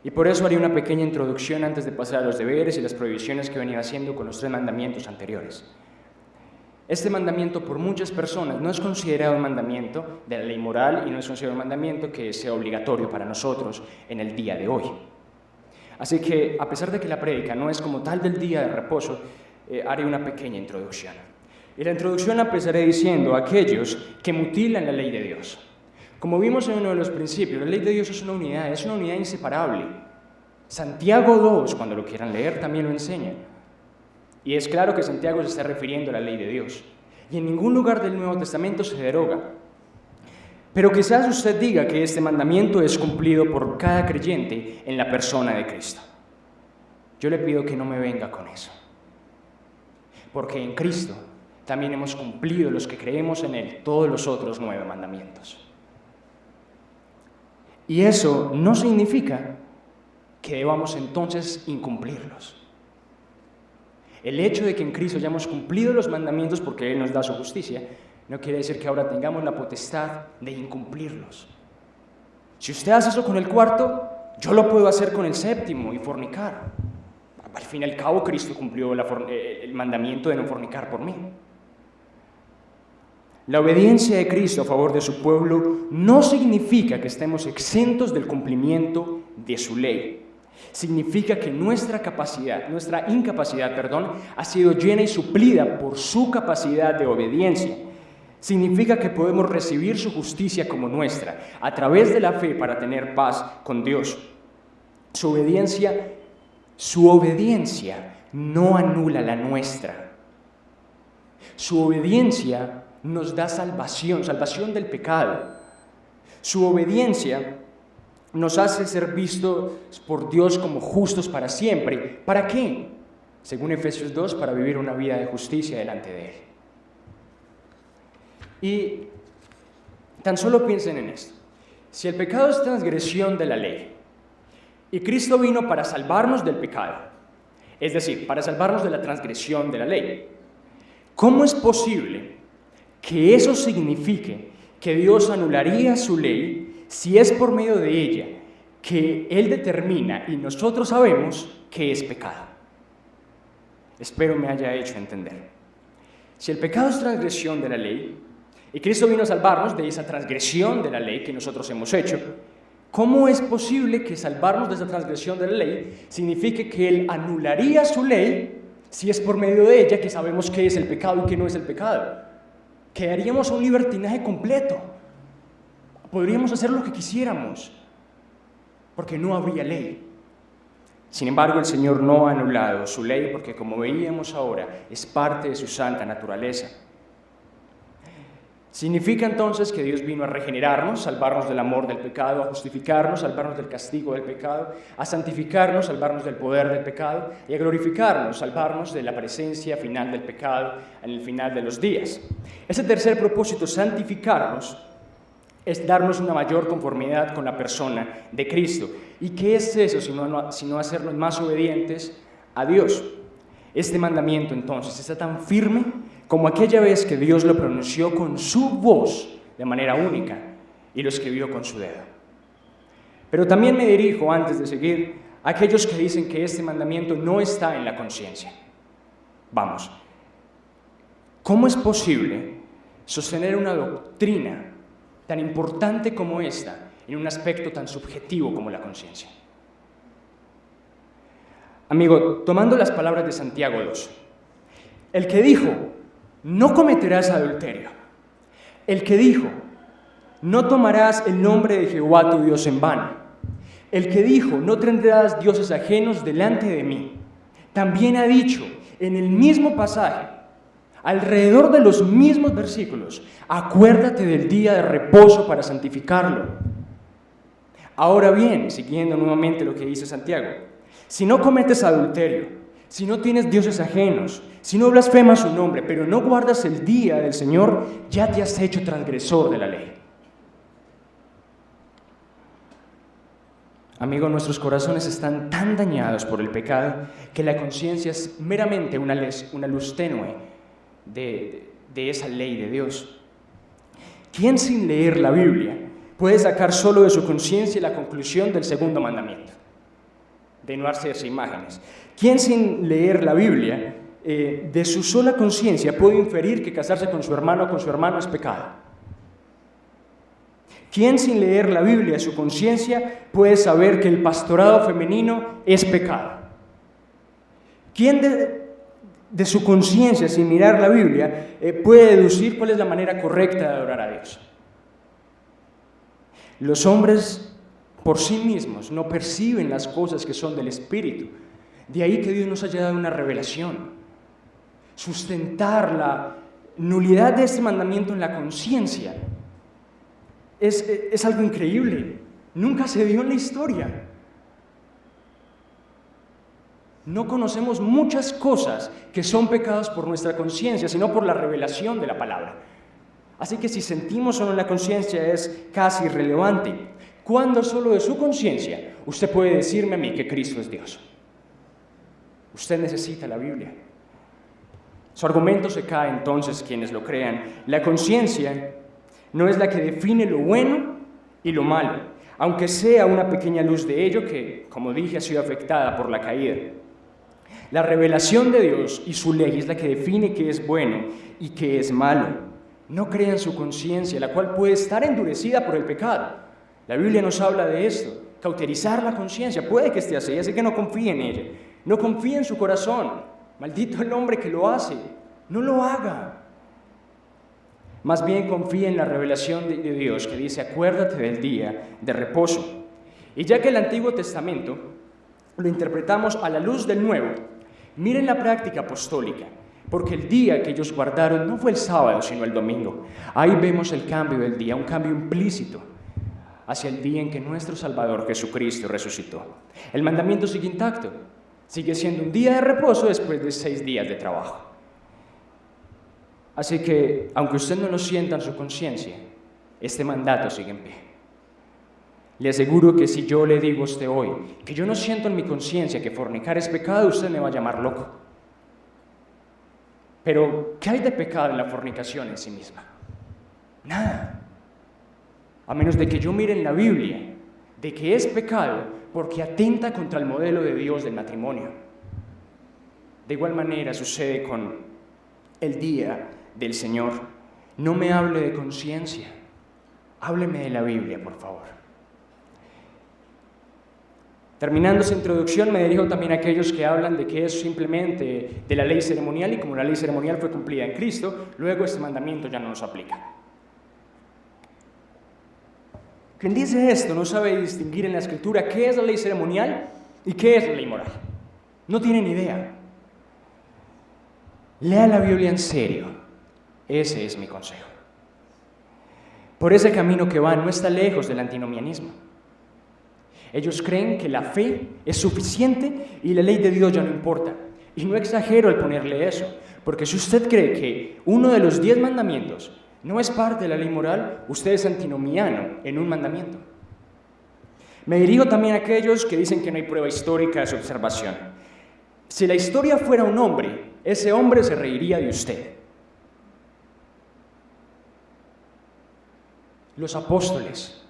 Speaker 1: y por eso haré una pequeña introducción antes de pasar a los deberes y las prohibiciones que venía haciendo con los 3 mandamientos anteriores. Este mandamiento por muchas personas no es considerado un mandamiento de la ley moral y no es considerado un mandamiento que sea obligatorio para nosotros en el día de hoy. Así que, a pesar de que la prédica no es como tal del día de reposo, haré una pequeña introducción. Y la introducción la empezaré diciendo a aquellos que mutilan la ley de Dios. Como vimos en uno de los principios, la ley de Dios es una unidad inseparable. Santiago 2, cuando lo quieran leer, también lo enseña. Y es claro que Santiago se está refiriendo a la ley de Dios. Y en ningún lugar del Nuevo Testamento se deroga. Pero quizás usted diga que este mandamiento es cumplido por cada creyente en la persona de Cristo. Yo le pido que no me venga con eso. Porque en Cristo también hemos cumplido, los que creemos en Él, todos los otros 9 mandamientos. Y eso no significa que debamos entonces incumplirlos. El hecho de que en Cristo hayamos cumplido los mandamientos porque Él nos da su justicia, no quiere decir que ahora tengamos la potestad de incumplirlos. Si usted hace eso con el 4, yo lo puedo hacer con el 7 y fornicar. Al fin y al cabo, Cristo cumplió el mandamiento de no fornicar por mí. La obediencia de Cristo a favor de su pueblo no significa que estemos exentos del cumplimiento de su ley. Significa que nuestra incapacidad, ha sido llena y suplida por su capacidad de obediencia. Significa que podemos recibir su justicia como nuestra, a través de la fe para tener paz con Dios. Su obediencia no anula la nuestra. Su obediencia nos da salvación del pecado. Su obediencia nos hace ser vistos por Dios como justos para siempre. ¿Para qué? Según Efesios 2, para vivir una vida de justicia delante de Él. Y tan solo piensen en esto. Si el pecado es transgresión de la ley, y Cristo vino para salvarnos del pecado, es decir, para salvarnos de la transgresión de la ley, ¿cómo es posible que eso signifique que Dios anularía su ley si es por medio de ella que Él determina y nosotros sabemos que es pecado? Espero me haya hecho entender. Si el pecado es transgresión de la ley, y Cristo vino a salvarnos de esa transgresión de la ley que nosotros hemos hecho, ¿cómo es posible que salvarnos de esa transgresión de la ley signifique que Él anularía su ley si es por medio de ella que sabemos qué es el pecado y qué no es el pecado? Quedaríamos un libertinaje completo. Podríamos hacer lo que quisiéramos, porque no habría ley. Sin embargo, el Señor no ha anulado su ley porque, como veíamos ahora, es parte de su santa naturaleza. Significa entonces que Dios vino a regenerarnos, salvarnos del amor del pecado, a justificarnos, salvarnos del castigo del pecado, a santificarnos, salvarnos del poder del pecado y a glorificarnos, salvarnos de la presencia final del pecado en el final de los días. Ese tercer propósito, santificarnos, es darnos una mayor conformidad con la persona de Cristo. ¿Y qué es eso sino hacernos más obedientes a Dios? Este mandamiento entonces está tan firme como aquella vez que Dios lo pronunció con su voz de manera única y lo escribió con su dedo. Pero también me dirijo, antes de seguir, a aquellos que dicen que este mandamiento no está en la conciencia. Vamos, ¿cómo es posible sostener una doctrina tan importante como esta en un aspecto tan subjetivo como la conciencia? Amigo, tomando las palabras de Santiago 2, el que dijo, no cometerás adulterio, el que dijo, no tomarás el nombre de Jehová tu Dios en vano, el que dijo, no tendrás dioses ajenos delante de mí, también ha dicho en el mismo pasaje, alrededor de los mismos versículos, acuérdate del día de reposo para santificarlo. Ahora bien, siguiendo nuevamente lo que dice Santiago, si no cometes adulterio, si no tienes dioses ajenos, si no blasfemas su nombre, pero no guardas el día del Señor, ya te has hecho transgresor de la ley. Amigo, nuestros corazones están tan dañados por el pecado que la conciencia es meramente una luz tenue de esa ley de Dios. ¿Quién sin leer la Biblia puede sacar solo de su conciencia la conclusión del segundo mandamiento? De no hacerse imágenes. ¿Quién sin leer la Biblia, de su sola conciencia, puede inferir que casarse con su hermano o con su hermano es pecado? ¿Quién sin leer la Biblia de su conciencia puede saber que el pastorado femenino es pecado? ¿Quién de su conciencia, sin mirar la Biblia, puede deducir cuál es la manera correcta de adorar a Dios? Los hombres por sí mismos no perciben las cosas que son del Espíritu. De ahí que Dios nos haya dado una revelación. Sustentar la nulidad de este mandamiento en la conciencia es algo increíble. Nunca se dio en la historia. No conocemos muchas cosas que son pecados por nuestra conciencia, sino por la revelación de la palabra. Así que si sentimos o no la conciencia es casi irrelevante. ¿Cuándo solo de su conciencia usted puede decirme a mí que Cristo es Dios? Usted necesita la Biblia. Su argumento se cae entonces quienes lo crean. La conciencia no es la que define lo bueno y lo malo, aunque sea una pequeña luz de ello que, como dije, ha sido afectada por la caída. La revelación de Dios y su ley es la que define qué es bueno y qué es malo. No crea en su conciencia, la cual puede estar endurecida por el pecado. La Biblia nos habla de esto, cauterizar la conciencia, puede que esté así, así que no confíe en ella, no confíe en su corazón, maldito el hombre que lo hace, no lo haga. Más bien confíe en la revelación de Dios que dice, acuérdate del día de reposo. Y ya que el Antiguo Testamento lo interpretamos a la luz del Nuevo, miren la práctica apostólica, porque el día que ellos guardaron no fue el sábado, sino el domingo. Ahí vemos el cambio del día, un cambio implícito hacia el día en que nuestro Salvador Jesucristo resucitó. El mandamiento sigue intacto, sigue siendo un día de reposo después de 6 días de trabajo. Así que, aunque usted no lo sienta en su conciencia, este mandato sigue en pie. Le aseguro que si yo le digo a usted hoy que yo no siento en mi conciencia que fornicar es pecado, usted me va a llamar loco. Pero, ¿qué hay de pecado en la fornicación en sí misma? Nada. A menos de que yo mire en la Biblia de que es pecado porque atenta contra el modelo de Dios del matrimonio. De igual manera sucede con el día del Señor. No me hable de conciencia, hábleme de la Biblia, por favor. Terminando esa introducción, me dirijo también a aquellos que hablan de que es simplemente de la ley ceremonial y como la ley ceremonial fue cumplida en Cristo, luego este mandamiento ya no nos aplica. Quien dice esto no sabe distinguir en la Escritura qué es la ley ceremonial y qué es la ley moral. No tiene ni idea. Lea la Biblia en serio. Ese es mi consejo. Por ese camino que van no está lejos del antinomianismo. Ellos creen que la fe es suficiente y la ley de Dios ya no importa. Y no exagero al ponerle eso, porque si usted cree que uno de los 10 mandamientos no es parte de la ley moral, usted es antinomiano en un mandamiento. Me dirijo también a aquellos que dicen que no hay prueba histórica de su observación. Si la historia fuera un hombre, ese hombre se reiría de usted. Los apóstoles,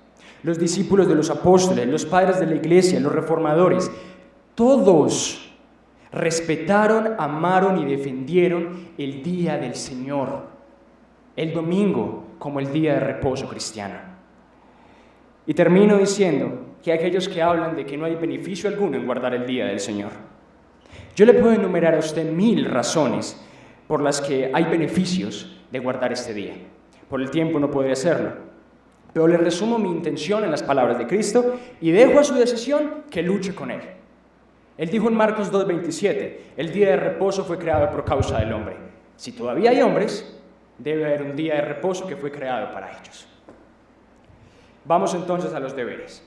Speaker 1: los discípulos de los apóstoles, los padres de la iglesia, los reformadores, todos respetaron, amaron y defendieron el día del Señor, el domingo como el día de reposo cristiano. Y termino diciendo que aquellos que hablan de que no hay beneficio alguno en guardar el día del Señor, yo le puedo enumerar a usted 1000 razones por las que hay beneficios de guardar este día. Por el tiempo no podría hacerlo. Pero le resumo mi intención en las palabras de Cristo y dejo a su decisión que luche con él. Él dijo en Marcos 2:27, el día de reposo fue creado por causa del hombre. Si todavía hay hombres, debe haber un día de reposo que fue creado para ellos. Vamos entonces a los deberes.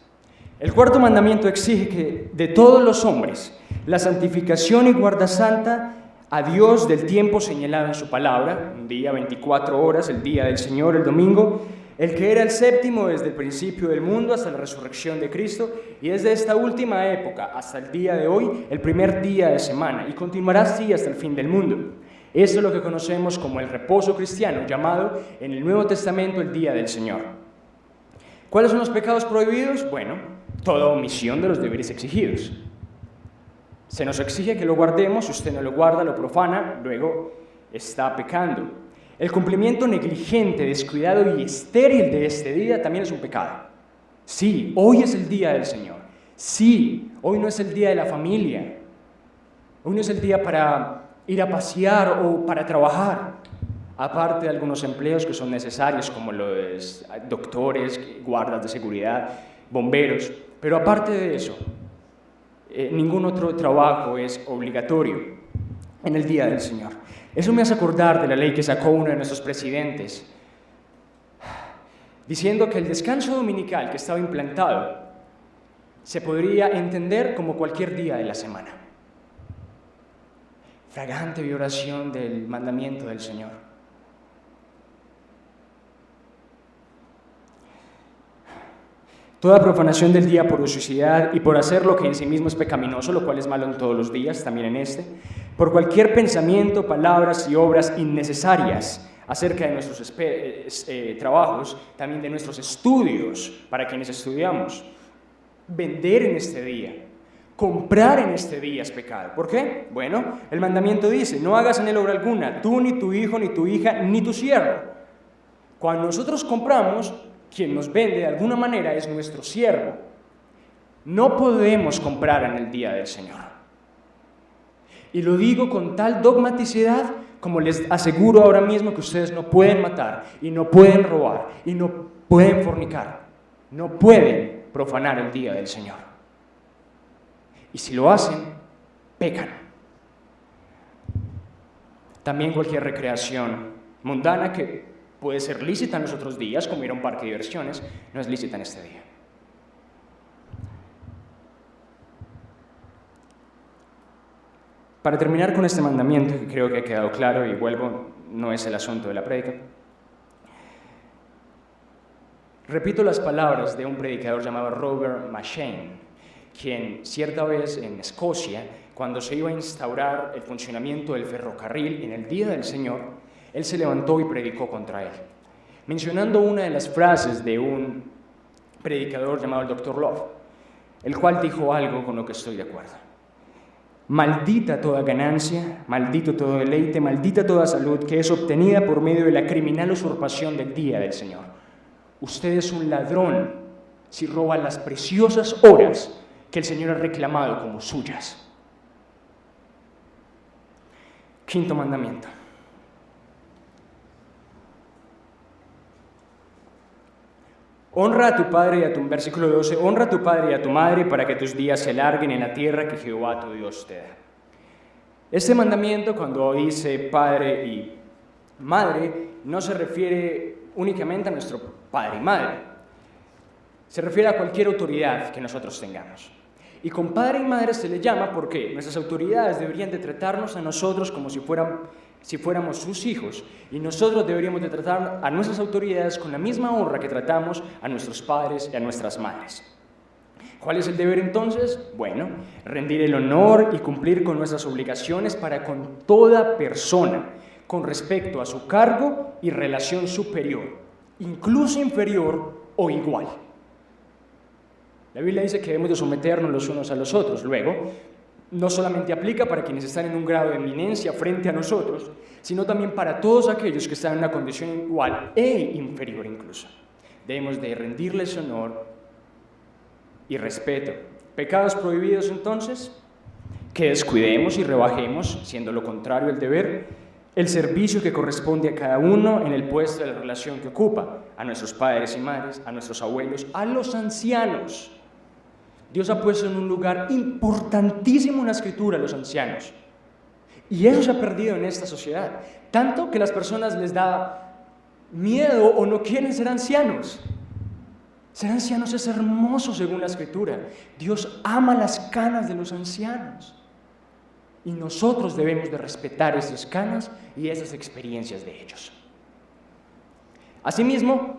Speaker 1: El cuarto mandamiento exige que de todos los hombres, la santificación y guarda santa a Dios del tiempo señalado en su palabra, un día, 24 horas, el día del Señor, el domingo, el que era el séptimo desde el principio del mundo hasta la resurrección de Cristo, y desde esta última época hasta el día de hoy, el primer día de semana, y continuará así hasta el fin del mundo. Esto es lo que conocemos como el reposo cristiano, llamado en el Nuevo Testamento el día del Señor. ¿Cuáles son los pecados prohibidos? Bueno, toda omisión de los deberes exigidos. Se nos exige que lo guardemos, si usted no lo guarda, lo profana, luego está pecando. El cumplimiento negligente, descuidado y estéril de este día también es un pecado. Sí, hoy es el día del Señor. Sí, hoy no es el día de la familia. Hoy no es el día para ir a pasear o para trabajar. Aparte de algunos empleos que son necesarios, como los doctores, guardas de seguridad, bomberos. Pero aparte de eso, ningún otro trabajo es obligatorio en el día del Señor. Eso me hace acordar de la ley que sacó uno de nuestros presidentes, diciendo que el descanso dominical que estaba implantado se podría entender como cualquier día de la semana. Flagrante violación del mandamiento del Señor. Toda profanación del día por ociosidad y por hacer lo que en sí mismo es pecaminoso, lo cual es malo en todos los días, también en este, por cualquier pensamiento, palabras y obras innecesarias acerca de nuestros trabajos, también de nuestros estudios, para quienes estudiamos. Vender en este día, comprar en este día es pecado. ¿Por qué? Bueno, el mandamiento dice, no hagas en él obra alguna, tú, ni tu hijo, ni tu hija, ni tu siervo. Cuando nosotros compramos, quien nos vende de alguna manera es nuestro siervo. No podemos comprar en el día del Señor. Y lo digo con tal dogmaticidad como les aseguro ahora mismo que ustedes no pueden matar, y no pueden robar, y no pueden fornicar. No pueden profanar el día del Señor. Y si lo hacen, pecan. También cualquier recreación mundana que puede ser lícita en los otros días, como ir a un parque de diversiones, no es lícita en este día. Para terminar con este mandamiento, que creo que ha quedado claro, y vuelvo, no es el asunto de la prédica, repito las palabras de un predicador llamado Robert McCheyne, quien cierta vez en Escocia, cuando se iba a instaurar el funcionamiento del ferrocarril en el Día del Señor, él se levantó y predicó contra él, mencionando una de las frases de un predicador llamado el Dr. Love, el cual dijo algo con lo que estoy de acuerdo. Maldita toda ganancia, maldito todo deleite, maldita toda salud que es obtenida por medio de la criminal usurpación del día del Señor. Usted es un ladrón si roba las preciosas horas que el Señor ha reclamado como suyas. Quinto mandamiento. Honra a tu padre y a tu, versículo 12, honra a tu padre y a tu madre para que tus días se alarguen en la tierra que Jehová tu Dios te da. Este mandamiento, cuando dice padre y madre, no se refiere únicamente a nuestro padre y madre. Se refiere a cualquier autoridad que nosotros tengamos. Y con padre y madre se le llama porque nuestras autoridades deberían de tratarnos a nosotros como si fuéramos sus hijos, y nosotros deberíamos de tratar a nuestras autoridades con la misma honra que tratamos a nuestros padres y a nuestras madres. ¿Cuál es el deber entonces? Bueno, rendir el honor y cumplir con nuestras obligaciones para con toda persona, con respecto a su cargo y relación superior, incluso inferior o igual. La Biblia dice que debemos de someternos los unos a los otros. Luego, no solamente aplica para quienes están en un grado de eminencia frente a nosotros, sino también para todos aquellos que están en una condición igual e inferior incluso. Debemos de rendirles honor y respeto. ¿Pecados prohibidos entonces? Que descuidemos y rebajemos, siendo lo contrario el deber, el servicio que corresponde a cada uno en el puesto de la relación que ocupa, a nuestros padres y madres, a nuestros abuelos, a los ancianos. Dios ha puesto en un lugar importantísimo en la Escritura a los ancianos. Y eso se ha perdido en esta sociedad. Tanto que a las personas les da miedo o no quieren ser ancianos. Ser ancianos es hermoso según la Escritura. Dios ama las canas de los ancianos. Y nosotros debemos de respetar esas canas y esas experiencias de ellos. Asimismo,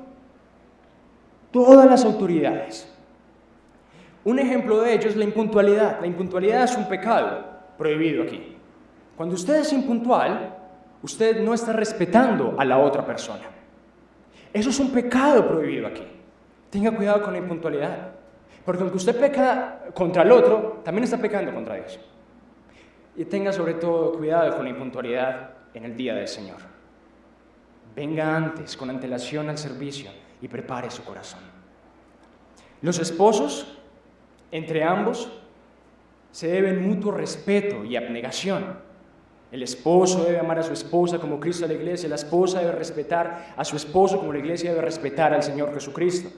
Speaker 1: todas las autoridades. Un ejemplo de ello es la impuntualidad. La impuntualidad es un pecado prohibido aquí. Cuando usted es impuntual, usted no está respetando a la otra persona. Eso es un pecado prohibido aquí. Tenga cuidado con la impuntualidad, porque aunque usted peca contra el otro, también está pecando contra Dios. Y tenga sobre todo cuidado con la impuntualidad en el día del Señor. Venga antes, con antelación al servicio, y prepare su corazón. Los esposos, entre ambos, se deben mutuo respeto y abnegación. El esposo debe amar a su esposa como Cristo a la iglesia, la esposa debe respetar a su esposo como la iglesia debe respetar al Señor Jesucristo.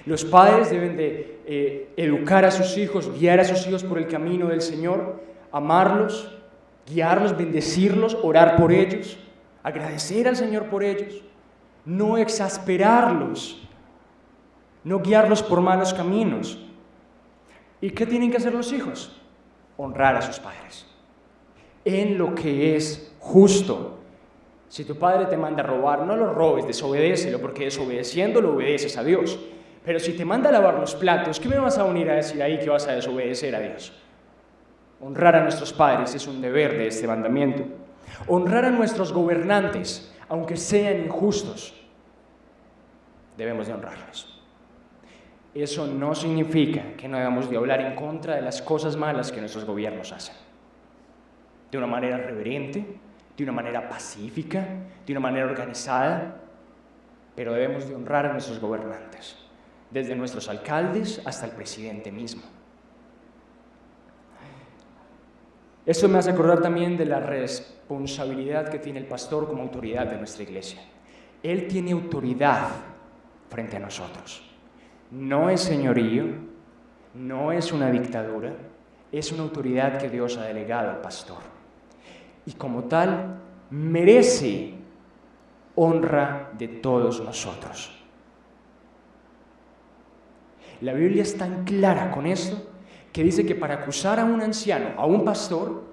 Speaker 1: Los padres deben de educar a sus hijos, guiar a sus hijos por el camino del Señor, amarlos, guiarlos, bendecirlos, orar por ellos, agradecer al Señor por ellos, no exasperarlos, no guiarlos por malos caminos. ¿Y qué tienen que hacer los hijos? Honrar a sus padres en lo que es justo. Si tu padre te manda a robar, no lo robes, desobedécelo, porque desobedeciendo lo obedeces a Dios. Pero si te manda a lavar los platos, ¿qué me vas a venir a decir ahí que vas a desobedecer a Dios? Honrar a nuestros padres es un deber de este mandamiento. Honrar a nuestros gobernantes, aunque sean injustos, debemos de honrarlos. Eso no significa que no debamos de hablar en contra de las cosas malas que nuestros gobiernos hacen. De una manera reverente, de una manera pacífica, de una manera organizada, pero debemos de honrar a nuestros gobernantes, desde nuestros alcaldes hasta el presidente mismo. Esto me hace acordar también de la responsabilidad que tiene el pastor como autoridad de nuestra iglesia. Él tiene autoridad frente a nosotros. No es señorío, no es una dictadura, es una autoridad que Dios ha delegado al pastor. Y como tal, merece honra de todos nosotros. La Biblia es tan clara con esto que dice que para acusar a un anciano, a un pastor,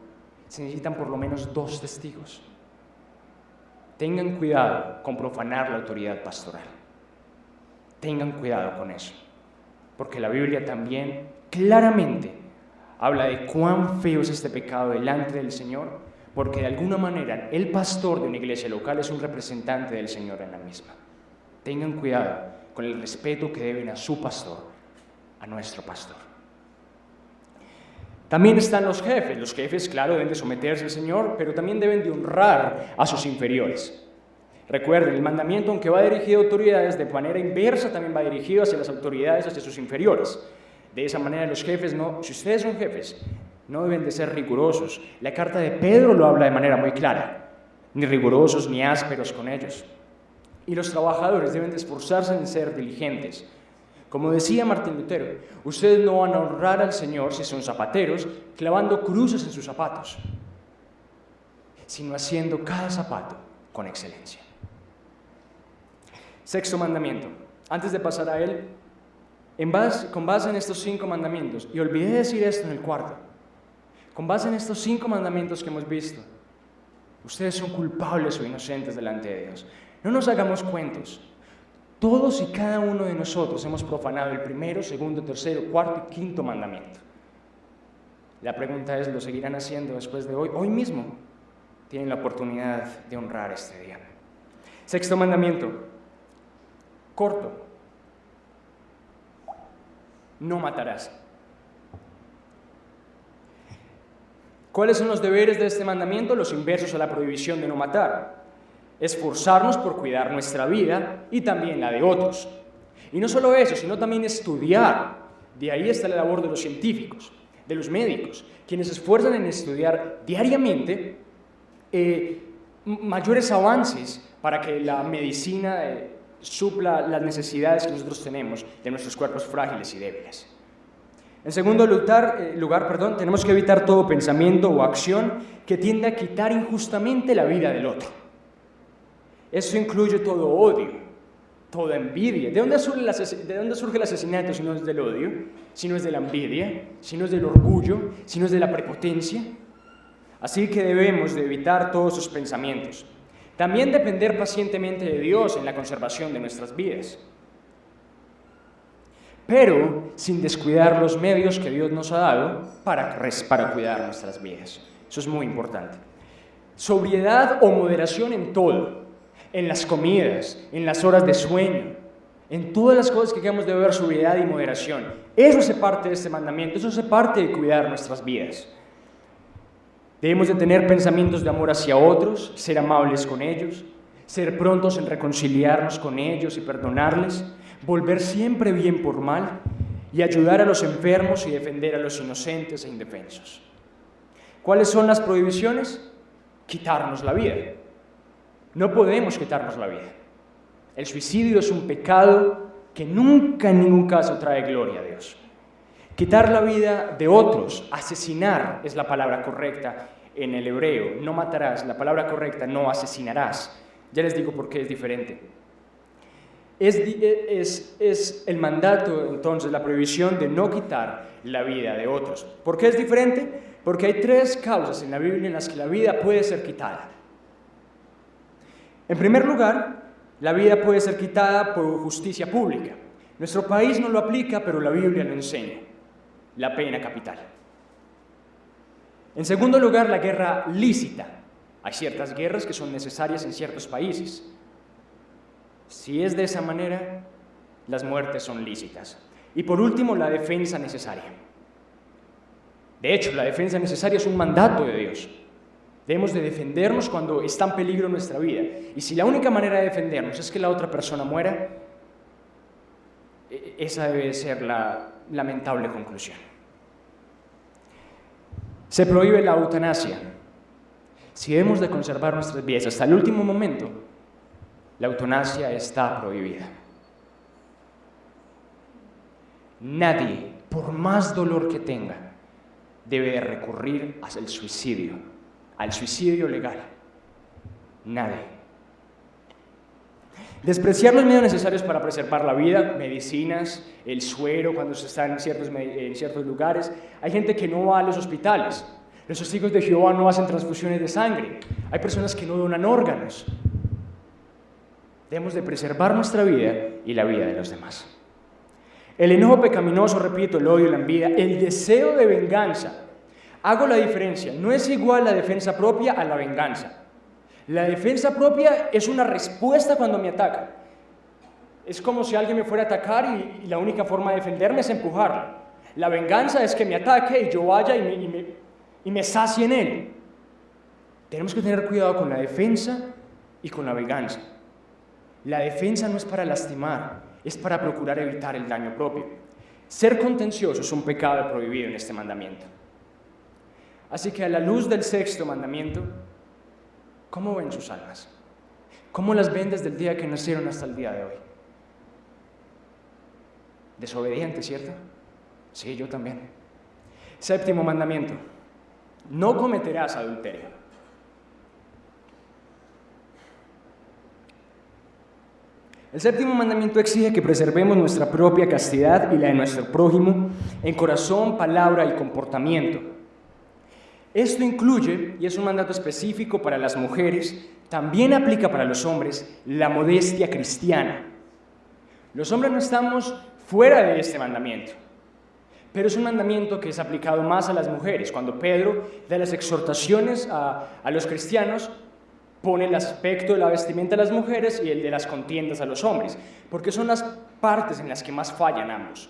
Speaker 1: se necesitan por lo menos 2 testigos. Tengan cuidado con profanar la autoridad pastoral. Tengan cuidado con eso, porque la Biblia también claramente habla de cuán feo es este pecado delante del Señor, porque de alguna manera el pastor de una iglesia local es un representante del Señor en la misma. Tengan cuidado con el respeto que deben a su pastor, a nuestro pastor. También están los jefes. Los jefes, claro, deben de someterse al Señor, pero también deben de honrar a sus inferiores. Recuerden, el mandamiento, aunque va dirigido a autoridades, de manera inversa también va dirigido hacia las autoridades, hacia sus inferiores. De esa manera los jefes no, si ustedes son jefes, no deben de ser rigurosos. La carta de Pedro lo habla de manera muy clara. Ni rigurosos ni ásperos con ellos. Y los trabajadores deben de esforzarse en ser diligentes. Como decía Martín Lutero, ustedes no van a honrar al Señor si son zapateros, clavando cruces en sus zapatos, sino haciendo cada zapato con excelencia. Sexto mandamiento. Antes de pasar a él, con base en estos 5 mandamientos, y olvidé decir esto en el cuarto, con base en estos 5 mandamientos que hemos visto, ustedes son culpables o inocentes delante de Dios. No nos hagamos cuentos. Todos y cada uno de nosotros hemos profanado el primero, segundo, tercero, cuarto y quinto mandamiento. La pregunta es, ¿lo seguirán haciendo después de hoy? Hoy mismo tienen la oportunidad de honrar este día. Sexto mandamiento, corto. No matarás. ¿Cuáles son los deberes de este mandamiento? Los inversos a la prohibición de no matar. Esforzarnos por cuidar nuestra vida y también la de otros. Y no solo eso, sino también estudiar. De ahí está la labor de los científicos, de los médicos, quienes se esfuerzan en estudiar diariamente mayores avances para que la medicina supla las necesidades que nosotros tenemos de nuestros cuerpos frágiles y débiles. En segundo lugar, tenemos que evitar todo pensamiento o acción que tienda a quitar injustamente la vida del otro. Esto incluye todo odio, toda envidia. ¿De dónde surge el asesinato si no es del odio? Si no es de la envidia, si no es del orgullo, si no es de la prepotencia. Así que debemos de evitar todos esos pensamientos. También depender pacientemente de Dios en la conservación de nuestras vidas. Pero sin descuidar los medios que Dios nos ha dado para cuidar nuestras vidas. Eso es muy importante. Sobriedad o moderación en todo. En las comidas, en las horas de sueño, en todas las cosas que debemos de ver, sobriedad y moderación. Eso hace parte de este mandamiento, eso hace parte de cuidar nuestras vidas. Debemos de tener pensamientos de amor hacia otros, ser amables con ellos, ser prontos en reconciliarnos con ellos y perdonarles, volver siempre bien por mal y ayudar a los enfermos y defender a los inocentes e indefensos. ¿Cuáles son las prohibiciones? Quitarnos la vida. No podemos quitarnos la vida. El suicidio es un pecado que nunca en ningún caso trae gloria a Dios. Quitar la vida de otros, asesinar es la palabra correcta en el hebreo. No matarás, la palabra correcta, no asesinarás. Ya les digo por qué es diferente. Es el mandato, entonces, la prohibición de no quitar la vida de otros. ¿Por qué es diferente? Porque hay 3 causas en la Biblia en las que la vida puede ser quitada. En primer lugar, la vida puede ser quitada por justicia pública. Nuestro país no lo aplica, pero la Biblia lo enseña. La pena capital. En segundo lugar, la guerra lícita. Hay ciertas guerras que son necesarias en ciertos países. Si es de esa manera, las muertes son lícitas. Y por último, la defensa necesaria. De hecho, la defensa necesaria es un mandato de Dios. Debemos de defendernos cuando está en peligro nuestra vida. Y si la única manera de defendernos es que la otra persona muera, esa debe ser la lamentable conclusión. Se prohíbe la eutanasia. Si debemos de conservar nuestras vidas hasta el último momento, la eutanasia está prohibida. Nadie, por más dolor que tenga, debe de recurrir al suicidio legal. Nadie. Despreciar los medios necesarios para preservar la vida, medicinas, el suero cuando se está en ciertos lugares. Hay gente que no va a los hospitales. Los testigos de Jehová no hacen transfusiones de sangre. Hay personas que no donan órganos. Debemos de preservar nuestra vida y la vida de los demás. El enojo pecaminoso, repito, el odio, la envidia, el deseo de venganza. Hago la diferencia. No es igual la defensa propia a la venganza. La defensa propia es una respuesta cuando me atacan. Es como si alguien me fuera a atacar y la única forma de defenderme es empujarlo. La venganza es que me ataque y yo vaya y me sacie en él. Tenemos que tener cuidado con la defensa y con la venganza. La defensa no es para lastimar, es para procurar evitar el daño propio. Ser contencioso es un pecado prohibido en este mandamiento. Así que a la luz del sexto mandamiento, ¿cómo ven sus almas? ¿Cómo las ven desde el día que nacieron hasta el día de hoy? Desobedientes, ¿cierto? Sí, yo también. Séptimo mandamiento, no cometerás adulterio. El séptimo mandamiento exige que preservemos nuestra propia castidad y la de nuestro prójimo en corazón, palabra y comportamiento. Esto incluye, y es un mandato específico para las mujeres, también aplica para los hombres, la modestia cristiana. Los hombres no estamos fuera de este mandamiento, pero es un mandamiento que es aplicado más a las mujeres. Cuando Pedro da las exhortaciones a los cristianos, pone el aspecto de la vestimenta de las mujeres y el de las contiendas a los hombres, porque son las partes en las que más fallan ambos,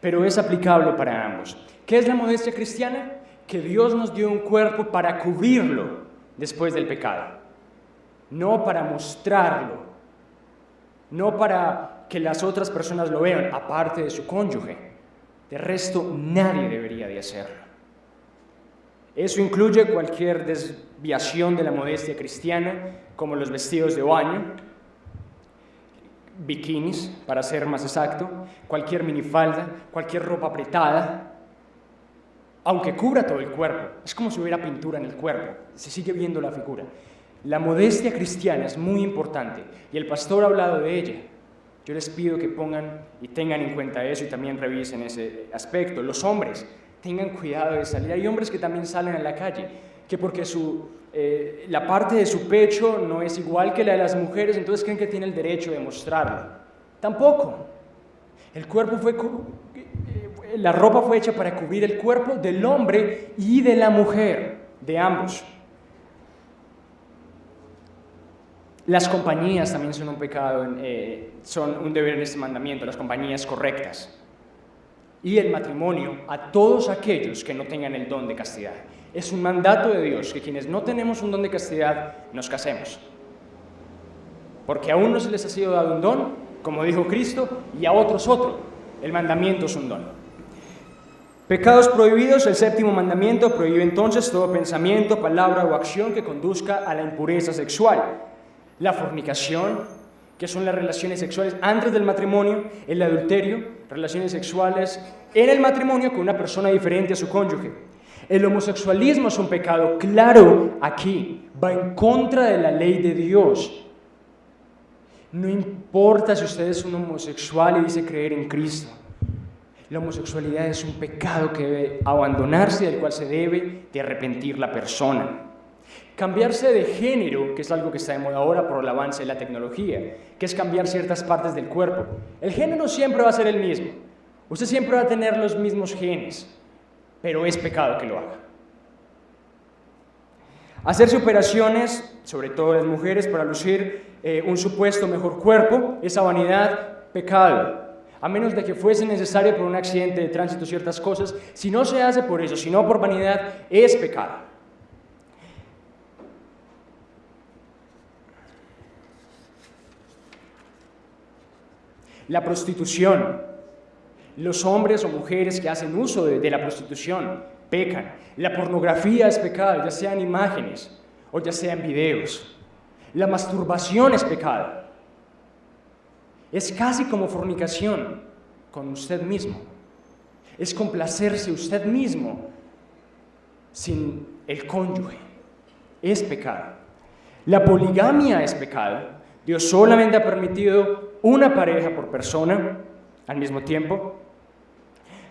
Speaker 1: pero es aplicable para ambos. ¿Qué es la modestia cristiana? Que Dios nos dio un cuerpo para cubrirlo después del pecado, no para mostrarlo, no para que las otras personas lo vean, aparte de su cónyuge. De resto, nadie debería de hacerlo. Eso incluye cualquier desviación de la modestia cristiana, como los vestidos de baño, bikinis, para ser más exacto, cualquier minifalda, cualquier ropa apretada, aunque cubra todo el cuerpo. Es como si hubiera pintura en el cuerpo, se sigue viendo la figura. La modestia cristiana es muy importante y el pastor ha hablado de ella. Yo les pido que pongan y tengan en cuenta eso y también revisen ese aspecto. Los hombres, tengan cuidado de salir. Hay hombres que también salen a la calle, que porque la parte de su pecho no es igual que la de las mujeres, entonces creen que tienen el derecho de mostrarlo. Tampoco. La ropa fue hecha para cubrir el cuerpo del hombre y de la mujer, de ambos. Las compañías también son un pecado, son un deber en este mandamiento, las compañías correctas. Y el matrimonio a todos aquellos que no tengan el don de castidad. Es un mandato de Dios que quienes no tenemos un don de castidad nos casemos. Porque a unos se les ha sido dado un don, como dijo Cristo, y a otros otro. El mandamiento es un don. Pecados prohibidos, el séptimo mandamiento prohíbe entonces todo pensamiento, palabra o acción que conduzca a la impureza sexual. La fornicación, que son las relaciones sexuales antes del matrimonio, el adulterio, relaciones sexuales en el matrimonio con una persona diferente a su cónyuge. El homosexualismo es un pecado claro aquí, va en contra de la ley de Dios. No importa si usted es un homosexual y dice creer en Cristo. La homosexualidad es un pecado que debe abandonarse y del cual se debe de arrepentir la persona. Cambiarse de género, que es algo que está de moda ahora por el avance de la tecnología, que es cambiar ciertas partes del cuerpo. El género siempre va a ser el mismo. Usted siempre va a tener los mismos genes, pero es pecado que lo haga. Hacerse operaciones, sobre todo las mujeres, para lucir un supuesto mejor cuerpo, esa vanidad, pecado. A menos de que fuese necesario por un accidente de tránsito ciertas cosas, si no se hace por eso, sino por vanidad, es pecado. La prostitución. Los hombres o mujeres que hacen uso de la prostitución pecan. La pornografía es pecado, ya sea en imágenes o ya sea en videos. La masturbación es pecado. Es casi como fornicación con usted mismo. Es complacerse usted mismo sin el cónyuge. Es pecado. La poligamia es pecado. Dios solamente ha permitido una pareja por persona al mismo tiempo.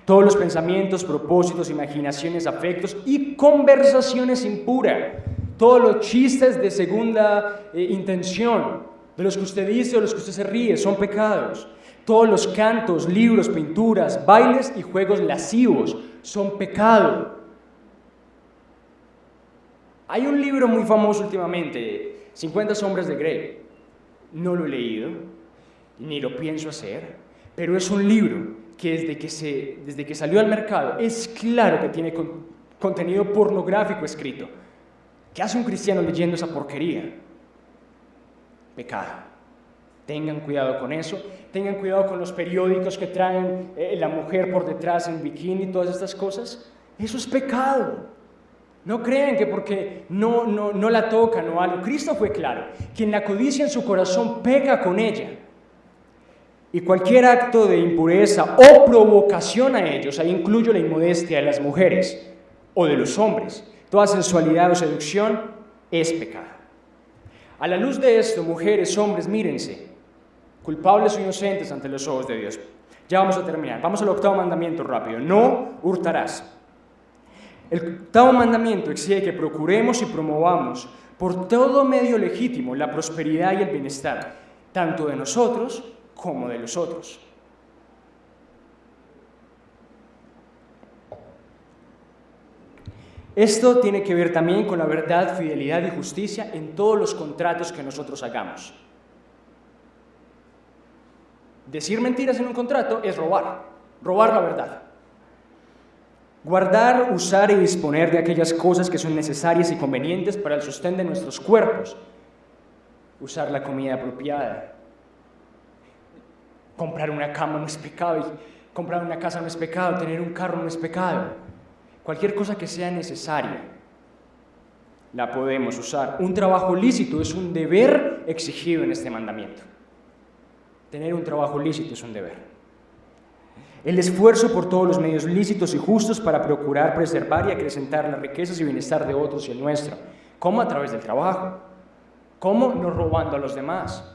Speaker 1: Todos los pensamientos, propósitos, imaginaciones, afectos y conversaciones impuras, todos los chistes de segunda intención, de los que usted dice o los que usted se ríe, son pecados. Todos los cantos, libros, pinturas, bailes y juegos lascivos son pecado. Hay un libro muy famoso últimamente, 50 sombras de Grey. No lo he leído, ni lo pienso hacer, pero es un libro que desde que salió al mercado es claro que tiene contenido pornográfico escrito. ¿Qué hace un cristiano leyendo esa porquería? Pecado. Tengan cuidado con eso. Tengan cuidado con los periódicos que traen la mujer por detrás en bikini y todas estas cosas. Eso es pecado. No crean que porque no la tocan o algo. Cristo fue claro. Quien la codicia en su corazón peca con ella. Y cualquier acto de impureza o provocación a ellos, ahí incluyo la inmodestia de las mujeres o de los hombres, toda sensualidad o seducción es pecado. A la luz de esto, mujeres, hombres, mírense, culpables o inocentes ante los ojos de Dios. Ya vamos a terminar. Vamos al 8º mandamiento rápido. No hurtarás. El 8º mandamiento exige que procuremos y promovamos por todo medio legítimo la prosperidad y el bienestar, tanto de nosotros como de los otros. Esto tiene que ver también con la verdad, fidelidad y justicia en todos los contratos que nosotros hagamos. Decir mentiras en un contrato es robar la verdad. Guardar, usar y disponer de aquellas cosas que son necesarias y convenientes para el sostén de nuestros cuerpos. Usar la comida apropiada. Comprar una cama no es pecado, y comprar una casa no es pecado, tener un carro no es pecado. Cualquier cosa que sea necesaria, la podemos usar. Un trabajo lícito es un deber exigido en este mandamiento. Tener un trabajo lícito es un deber. El esfuerzo por todos los medios lícitos y justos para procurar preservar y acrecentar las riquezas y bienestar de otros y el nuestro. ¿Cómo? A través del trabajo. ¿Cómo? No robando a los demás.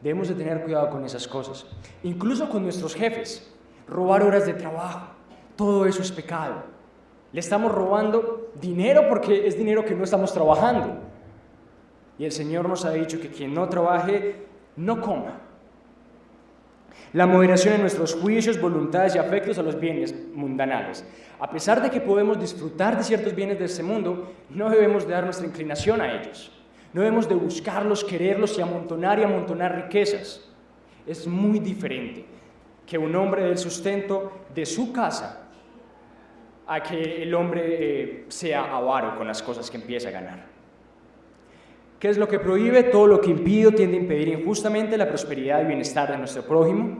Speaker 1: Debemos de tener cuidado con esas cosas. Incluso con nuestros jefes. Robar horas de trabajo. Todo eso es pecado. Le estamos robando dinero porque es dinero que no estamos trabajando. Y el Señor nos ha dicho que quien no trabaje, no coma. La moderación en nuestros juicios, voluntades y afectos a los bienes mundanales. A pesar de que podemos disfrutar de ciertos bienes de este mundo, no debemos de dar nuestra inclinación a ellos. No debemos de buscarlos, quererlos y amontonar riquezas. Es muy diferente que un hombre dé el sustento de su casa a que el hombre sea avaro con las cosas que empieza a ganar. ¿Qué es lo que prohíbe? Todo lo que impide o tiende a impedir injustamente la prosperidad y bienestar de nuestro prójimo,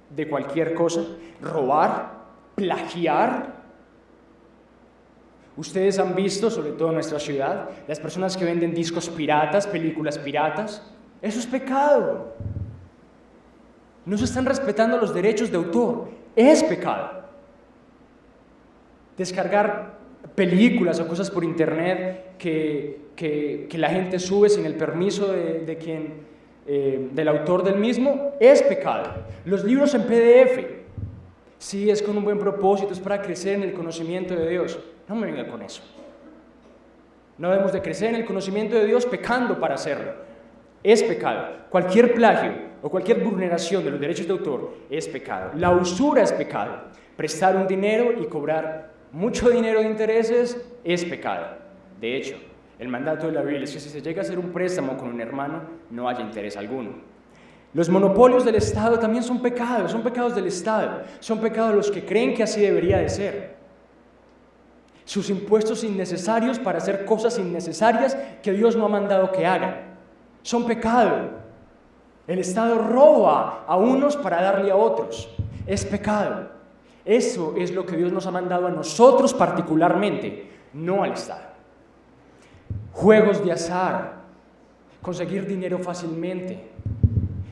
Speaker 1: de cualquier cosa. Robar, plagiar. Ustedes han visto, sobre todo en nuestra ciudad, las personas que venden discos piratas, películas piratas. Eso es pecado. No se están respetando los derechos de autor. Es pecado. Descargar películas o cosas por internet que la gente sube sin el permiso del autor del mismo, es pecado. Los libros en PDF, sí, es con un buen propósito, es para crecer en el conocimiento de Dios. No me venga con eso. No debemos de crecer en el conocimiento de Dios pecando para hacerlo. Es pecado. Cualquier plagio o cualquier vulneración de los derechos de autor es pecado. La usura es pecado. Prestar un dinero y cobrar mucho dinero de intereses es pecado. De hecho, el mandato de la Biblia es que si se llega a hacer un préstamo con un hermano, no haya interés alguno. Los monopolios del Estado también son pecados del Estado, son pecados los que creen que así debería de ser. Sus impuestos innecesarios para hacer cosas innecesarias que Dios no ha mandado que hagan, son pecado. El Estado roba a unos para darle a otros, es pecado. Eso es lo que Dios nos ha mandado a nosotros particularmente, no al Estado. Juegos de azar, conseguir dinero fácilmente,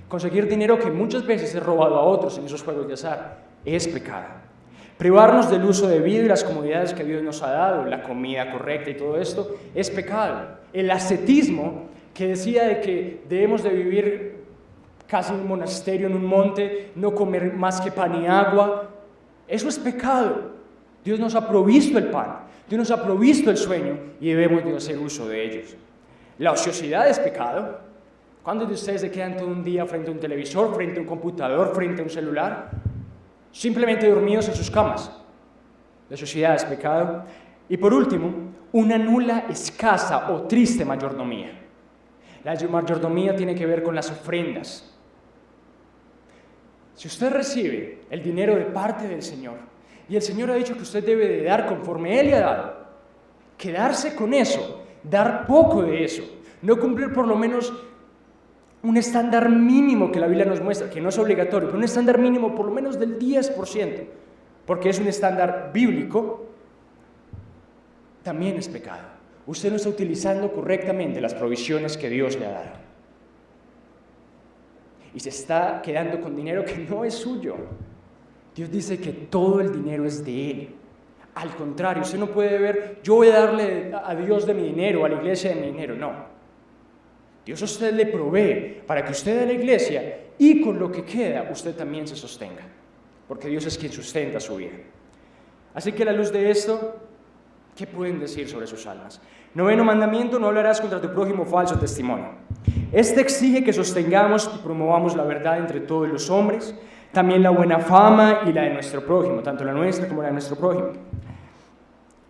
Speaker 1: conseguir dinero que muchas veces es robado a otros en esos juegos de azar, es pecado. Privarnos del uso debido y las comodidades que Dios nos ha dado, la comida correcta y todo esto, es pecado. El ascetismo, que decía de que debemos de vivir casi en un monasterio, en un monte, no comer más que pan y agua, eso es pecado. Dios nos ha provisto el pan, Dios nos ha provisto el sueño y debemos de hacer uso de ellos. La ociosidad es pecado. ¿Cuántos de ustedes se quedan todo un día frente a un televisor, frente a un computador, frente a un celular? Simplemente dormidos en sus camas. La ociosidad es pecado. Y por último, una nula, escasa o triste mayordomía. La mayordomía tiene que ver con las ofrendas. Si usted recibe el dinero de parte del Señor y el Señor ha dicho que usted debe de dar conforme Él le ha dado, quedarse con eso, dar poco de eso, no cumplir por lo menos un estándar mínimo que la Biblia nos muestra, que no es obligatorio, pero un estándar mínimo por lo menos del 10%, porque es un estándar bíblico, también es pecado. Usted no está utilizando correctamente las provisiones que Dios le ha dado. Y se está quedando con dinero que no es suyo. Dios dice que todo el dinero es de Él. Al contrario, usted no puede ver, yo voy a darle a Dios de mi dinero, a la iglesia de mi dinero, no. Dios a usted le provee para que usted dé a la iglesia y con lo que queda usted también se sostenga, porque Dios es quien sustenta su vida. Así que a la luz de esto, ¿qué pueden decir sobre sus almas? 9º mandamiento: no hablarás contra tu prójimo falso testimonio. Este exige que sostengamos y promovamos la verdad entre todos los hombres, también la buena fama y la de nuestro prójimo, tanto la nuestra como la de nuestro prójimo.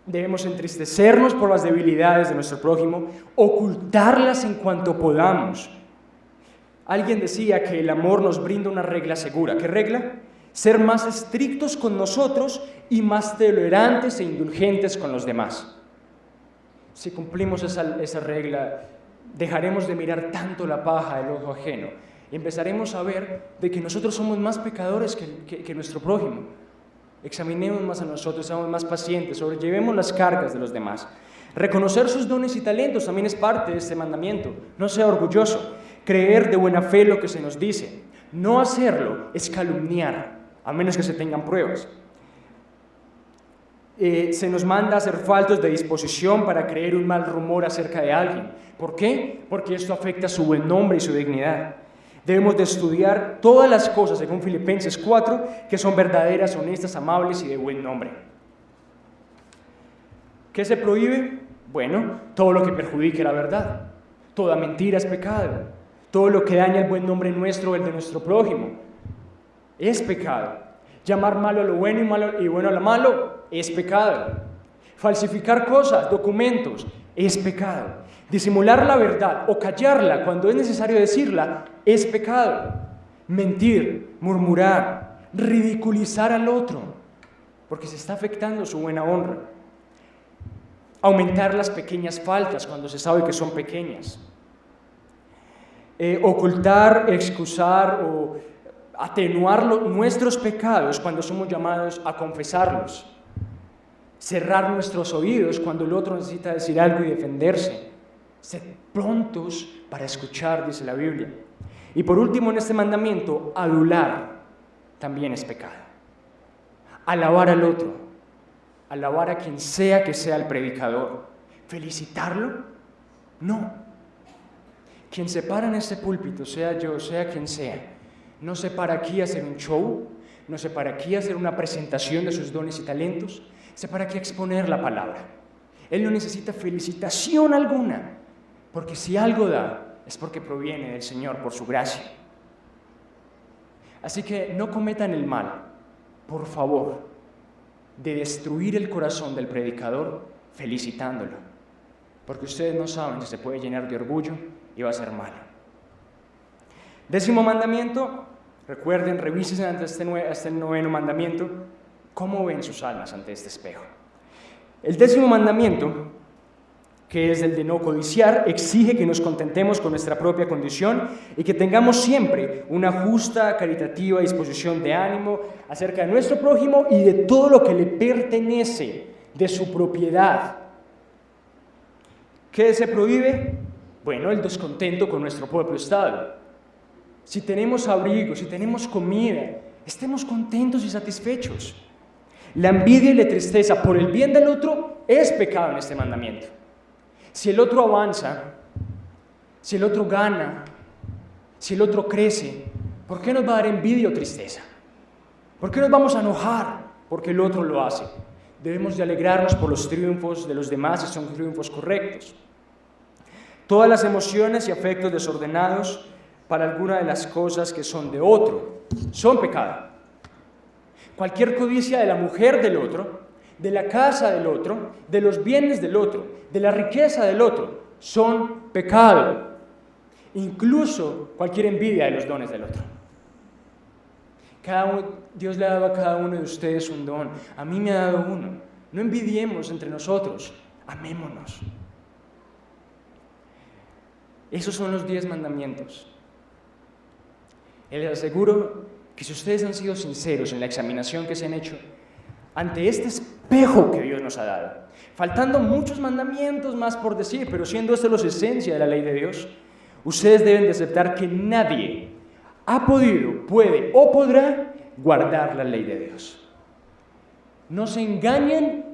Speaker 1: Debemos entristecernos por las debilidades de nuestro prójimo, ocultarlas en cuanto podamos. Alguien decía que el amor nos brinda una regla segura. ¿Qué regla? Ser más estrictos con nosotros y más tolerantes e indulgentes con los demás. Si cumplimos esa regla, dejaremos de mirar tanto la paja del ojo ajeno y empezaremos a ver de que nosotros somos más pecadores que nuestro prójimo. Examinemos más a nosotros, seamos más pacientes, sobrellevemos las cargas de los demás. Reconocer sus dones y talentos también es parte de este mandamiento. No sea orgulloso. Creer de buena fe lo que se nos dice. No hacerlo es calumniar, a menos que se tengan pruebas. Se nos manda a ser faltos de disposición para creer un mal rumor acerca de alguien. ¿Por qué? Porque esto afecta su buen nombre y su dignidad. Debemos de estudiar todas las cosas, según Filipenses 4, que son verdaderas, honestas, amables y de buen nombre. ¿Qué se prohíbe? Bueno, todo lo que perjudique la verdad. Toda mentira es pecado. Todo lo que daña el buen nombre nuestro o el de nuestro prójimo es pecado. Llamar malo a lo bueno y bueno a lo malo es pecado. Falsificar cosas, documentos, es pecado. Disimular la verdad o callarla cuando es necesario decirla es pecado. Mentir, murmurar, ridiculizar al otro, porque se está afectando su buena honra. Aumentar las pequeñas faltas cuando se sabe que son pequeñas. Ocultar, excusar o atenuar nuestros pecados cuando somos llamados a confesarlos. Cerrar nuestros oídos cuando el otro necesita decir algo y defenderse. Ser prontos para escuchar, dice la Biblia. Y por último, en este mandamiento, adular también es pecado. Alabar al otro, alabar a quien sea que sea el predicador. ¿Felicitarlo? No. Quien se para en este púlpito, sea yo, sea quien sea, no se para aquí a hacer un show, no se para aquí a hacer una presentación de sus dones y talentos, se para aquí a exponer la palabra. Él no necesita felicitación alguna, porque si algo da, es porque proviene del Señor por su gracia. Así que no cometan el mal, por favor, de destruir el corazón del predicador felicitándolo, porque ustedes no saben si se puede llenar de orgullo y va a ser malo. 10º mandamiento, recuerden, revisen ante este 9º mandamiento, cómo ven sus almas ante este espejo. El 10º mandamiento, que es el de no codiciar, exige que nos contentemos con nuestra propia condición y que tengamos siempre una justa, caritativa disposición de ánimo acerca de nuestro prójimo y de todo lo que le pertenece, de su propiedad. ¿Qué se prohíbe? Bueno, el descontento con nuestro propio estado. Si tenemos abrigo, si tenemos comida, estemos contentos y satisfechos. La envidia y la tristeza por el bien del otro es pecado en este mandamiento. Si el otro avanza, si el otro gana, si el otro crece, ¿por qué nos va a dar envidia o tristeza? ¿Por qué nos vamos a enojar porque el otro lo hace? Debemos de alegrarnos por los triunfos de los demás si son triunfos correctos. Todas las emociones y afectos desordenados para alguna de las cosas que son de otro son pecado. Cualquier codicia de la mujer del otro, de la casa del otro, de los bienes del otro, de la riqueza del otro, son pecado. Incluso cualquier envidia de los dones del otro. Dios le ha dado a cada uno de ustedes un don. A mí me ha dado uno. No envidiemos entre nosotros, amémonos. Esos son los 10 mandamientos. Y les aseguro que si ustedes han sido sinceros en la examinación que se han hecho ante este espejo que Dios nos ha dado, faltando muchos mandamientos más por decir, pero siendo esto la esencia de la ley de Dios, ustedes deben de aceptar que nadie ha podido, puede o podrá guardar la ley de Dios. No se engañen,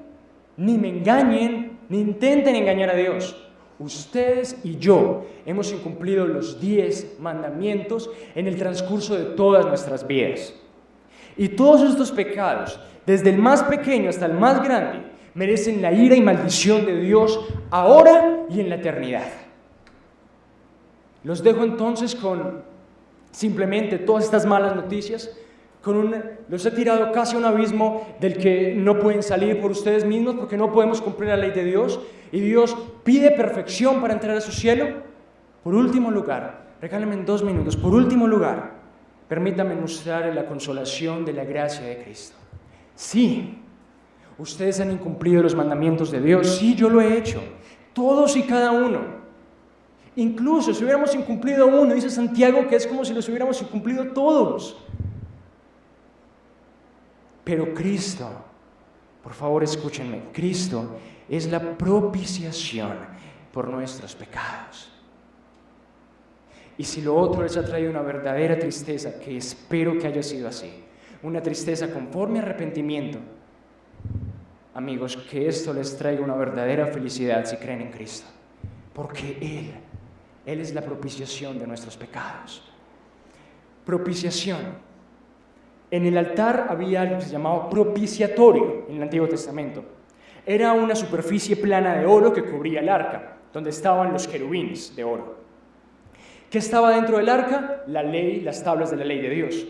Speaker 1: ni me engañen, ni intenten engañar a Dios. Ustedes y yo hemos incumplido los 10 mandamientos en el transcurso de todas nuestras vidas. Y todos estos pecados, desde el más pequeño hasta el más grande, merecen la ira y maldición de Dios ahora y en la eternidad. Los dejo entonces con simplemente todas estas malas noticias. Los he tirado casi a un abismo del que no pueden salir por ustedes mismos porque no podemos cumplir la ley de Dios y Dios pide perfección para entrar a su cielo. Por último lugar, regálenme 2 minutos, por último lugar, permítanme mostrar la consolación de la gracia de Cristo. Sí, ustedes han incumplido los mandamientos de Dios, sí, yo lo he hecho, todos y cada uno. Incluso si hubiéramos incumplido uno, dice Santiago que es como si los hubiéramos incumplido todos. Pero Cristo, por favor escúchenme, Cristo es la propiciación por nuestros pecados. Y si lo otro les ha traído una verdadera tristeza, que espero que haya sido así, una tristeza conforme a arrepentimiento, amigos, que esto les traiga una verdadera felicidad si creen en Cristo, porque Él es la propiciación de nuestros pecados. Propiciación. En el altar había algo que se llamaba propiciatorio en el Antiguo Testamento. Era una superficie plana de oro que cubría el arca, donde estaban los querubines de oro. ¿Qué estaba dentro del arca? La ley, las tablas de la ley de Dios.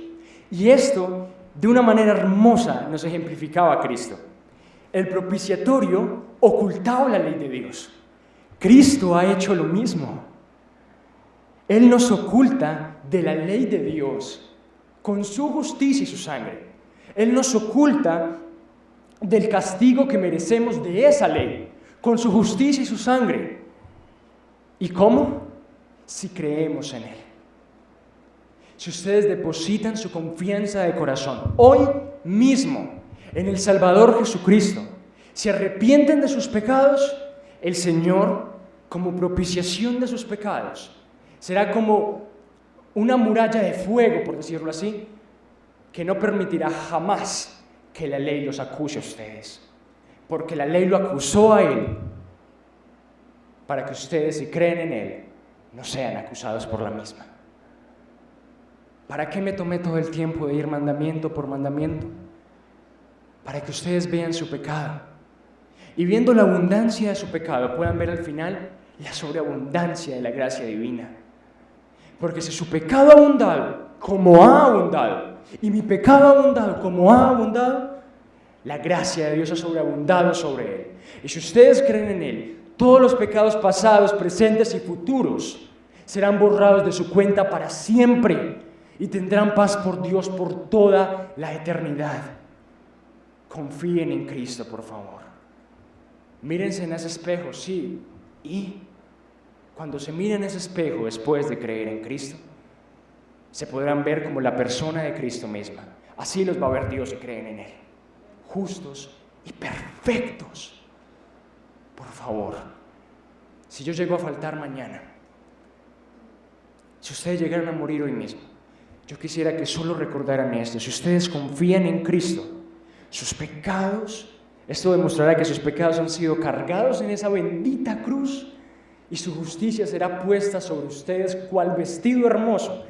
Speaker 1: Y esto, de una manera hermosa, nos ejemplificaba a Cristo. El propiciatorio ocultaba la ley de Dios. Cristo ha hecho lo mismo. Él nos oculta de la ley de Dios con su justicia y su sangre. Él nos oculta del castigo que merecemos de esa ley, con su justicia y su sangre. ¿Y cómo? Si creemos en Él. Si ustedes depositan su confianza de corazón, hoy mismo, en el Salvador Jesucristo, se arrepienten de sus pecados, el Señor, como propiciación de sus pecados, será como una muralla de fuego, por decirlo así, que no permitirá jamás que la ley los acuse a ustedes, porque la ley lo acusó a Él, para que ustedes, si creen en Él, no sean acusados por la misma. ¿Para qué me tomé todo el tiempo de ir mandamiento por mandamiento? Para que ustedes vean su pecado, y viendo la abundancia de su pecado, puedan ver al final la sobreabundancia de la gracia divina. Porque si su pecado ha abundado como ha abundado, y mi pecado ha abundado como ha abundado, la gracia de Dios ha sobreabundado sobre Él. Y si ustedes creen en Él, todos los pecados pasados, presentes y futuros serán borrados de su cuenta para siempre y tendrán paz por Dios por toda la eternidad. Confíen en Cristo, por favor. Mírense en ese espejo, sí, y cuando se miren en ese espejo después de creer en Cristo, se podrán ver como la persona de Cristo misma. Así los va a ver Dios si creen en Él, justos y perfectos. Por favor, si yo llego a faltar mañana, si ustedes llegaran a morir hoy mismo, yo quisiera que solo recordaran esto: si ustedes confían en Cristo, sus pecados, esto demostrará que sus pecados han sido cargados en esa bendita cruz, y su justicia será puesta sobre ustedes cual vestido hermoso,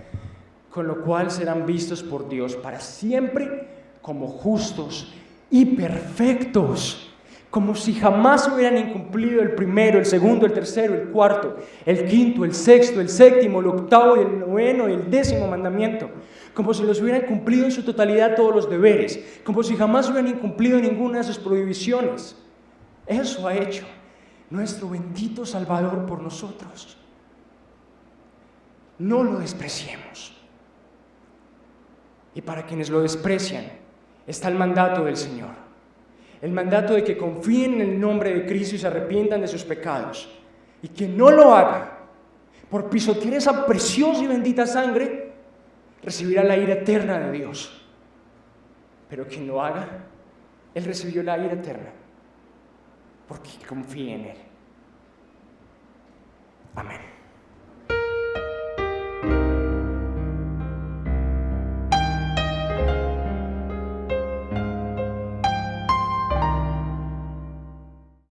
Speaker 1: con lo cual serán vistos por Dios para siempre como justos y perfectos, como si jamás hubieran incumplido el primero, el segundo, el tercero, el cuarto, el quinto, el sexto, el séptimo, el octavo, el noveno y el 10º mandamiento, como si los hubieran cumplido en su totalidad todos los deberes, como si jamás hubieran incumplido ninguna de sus prohibiciones. Eso ha hecho nuestro bendito Salvador por nosotros. No lo despreciemos. Y para quienes lo desprecian, está el mandato del Señor. El mandato de que confíen en el nombre de Cristo y se arrepientan de sus pecados. Y quien no lo haga, por pisotear esa preciosa y bendita sangre, recibirá la ira eterna de Dios. Pero quien lo haga, Él recibió la ira eterna, porque confía en Él.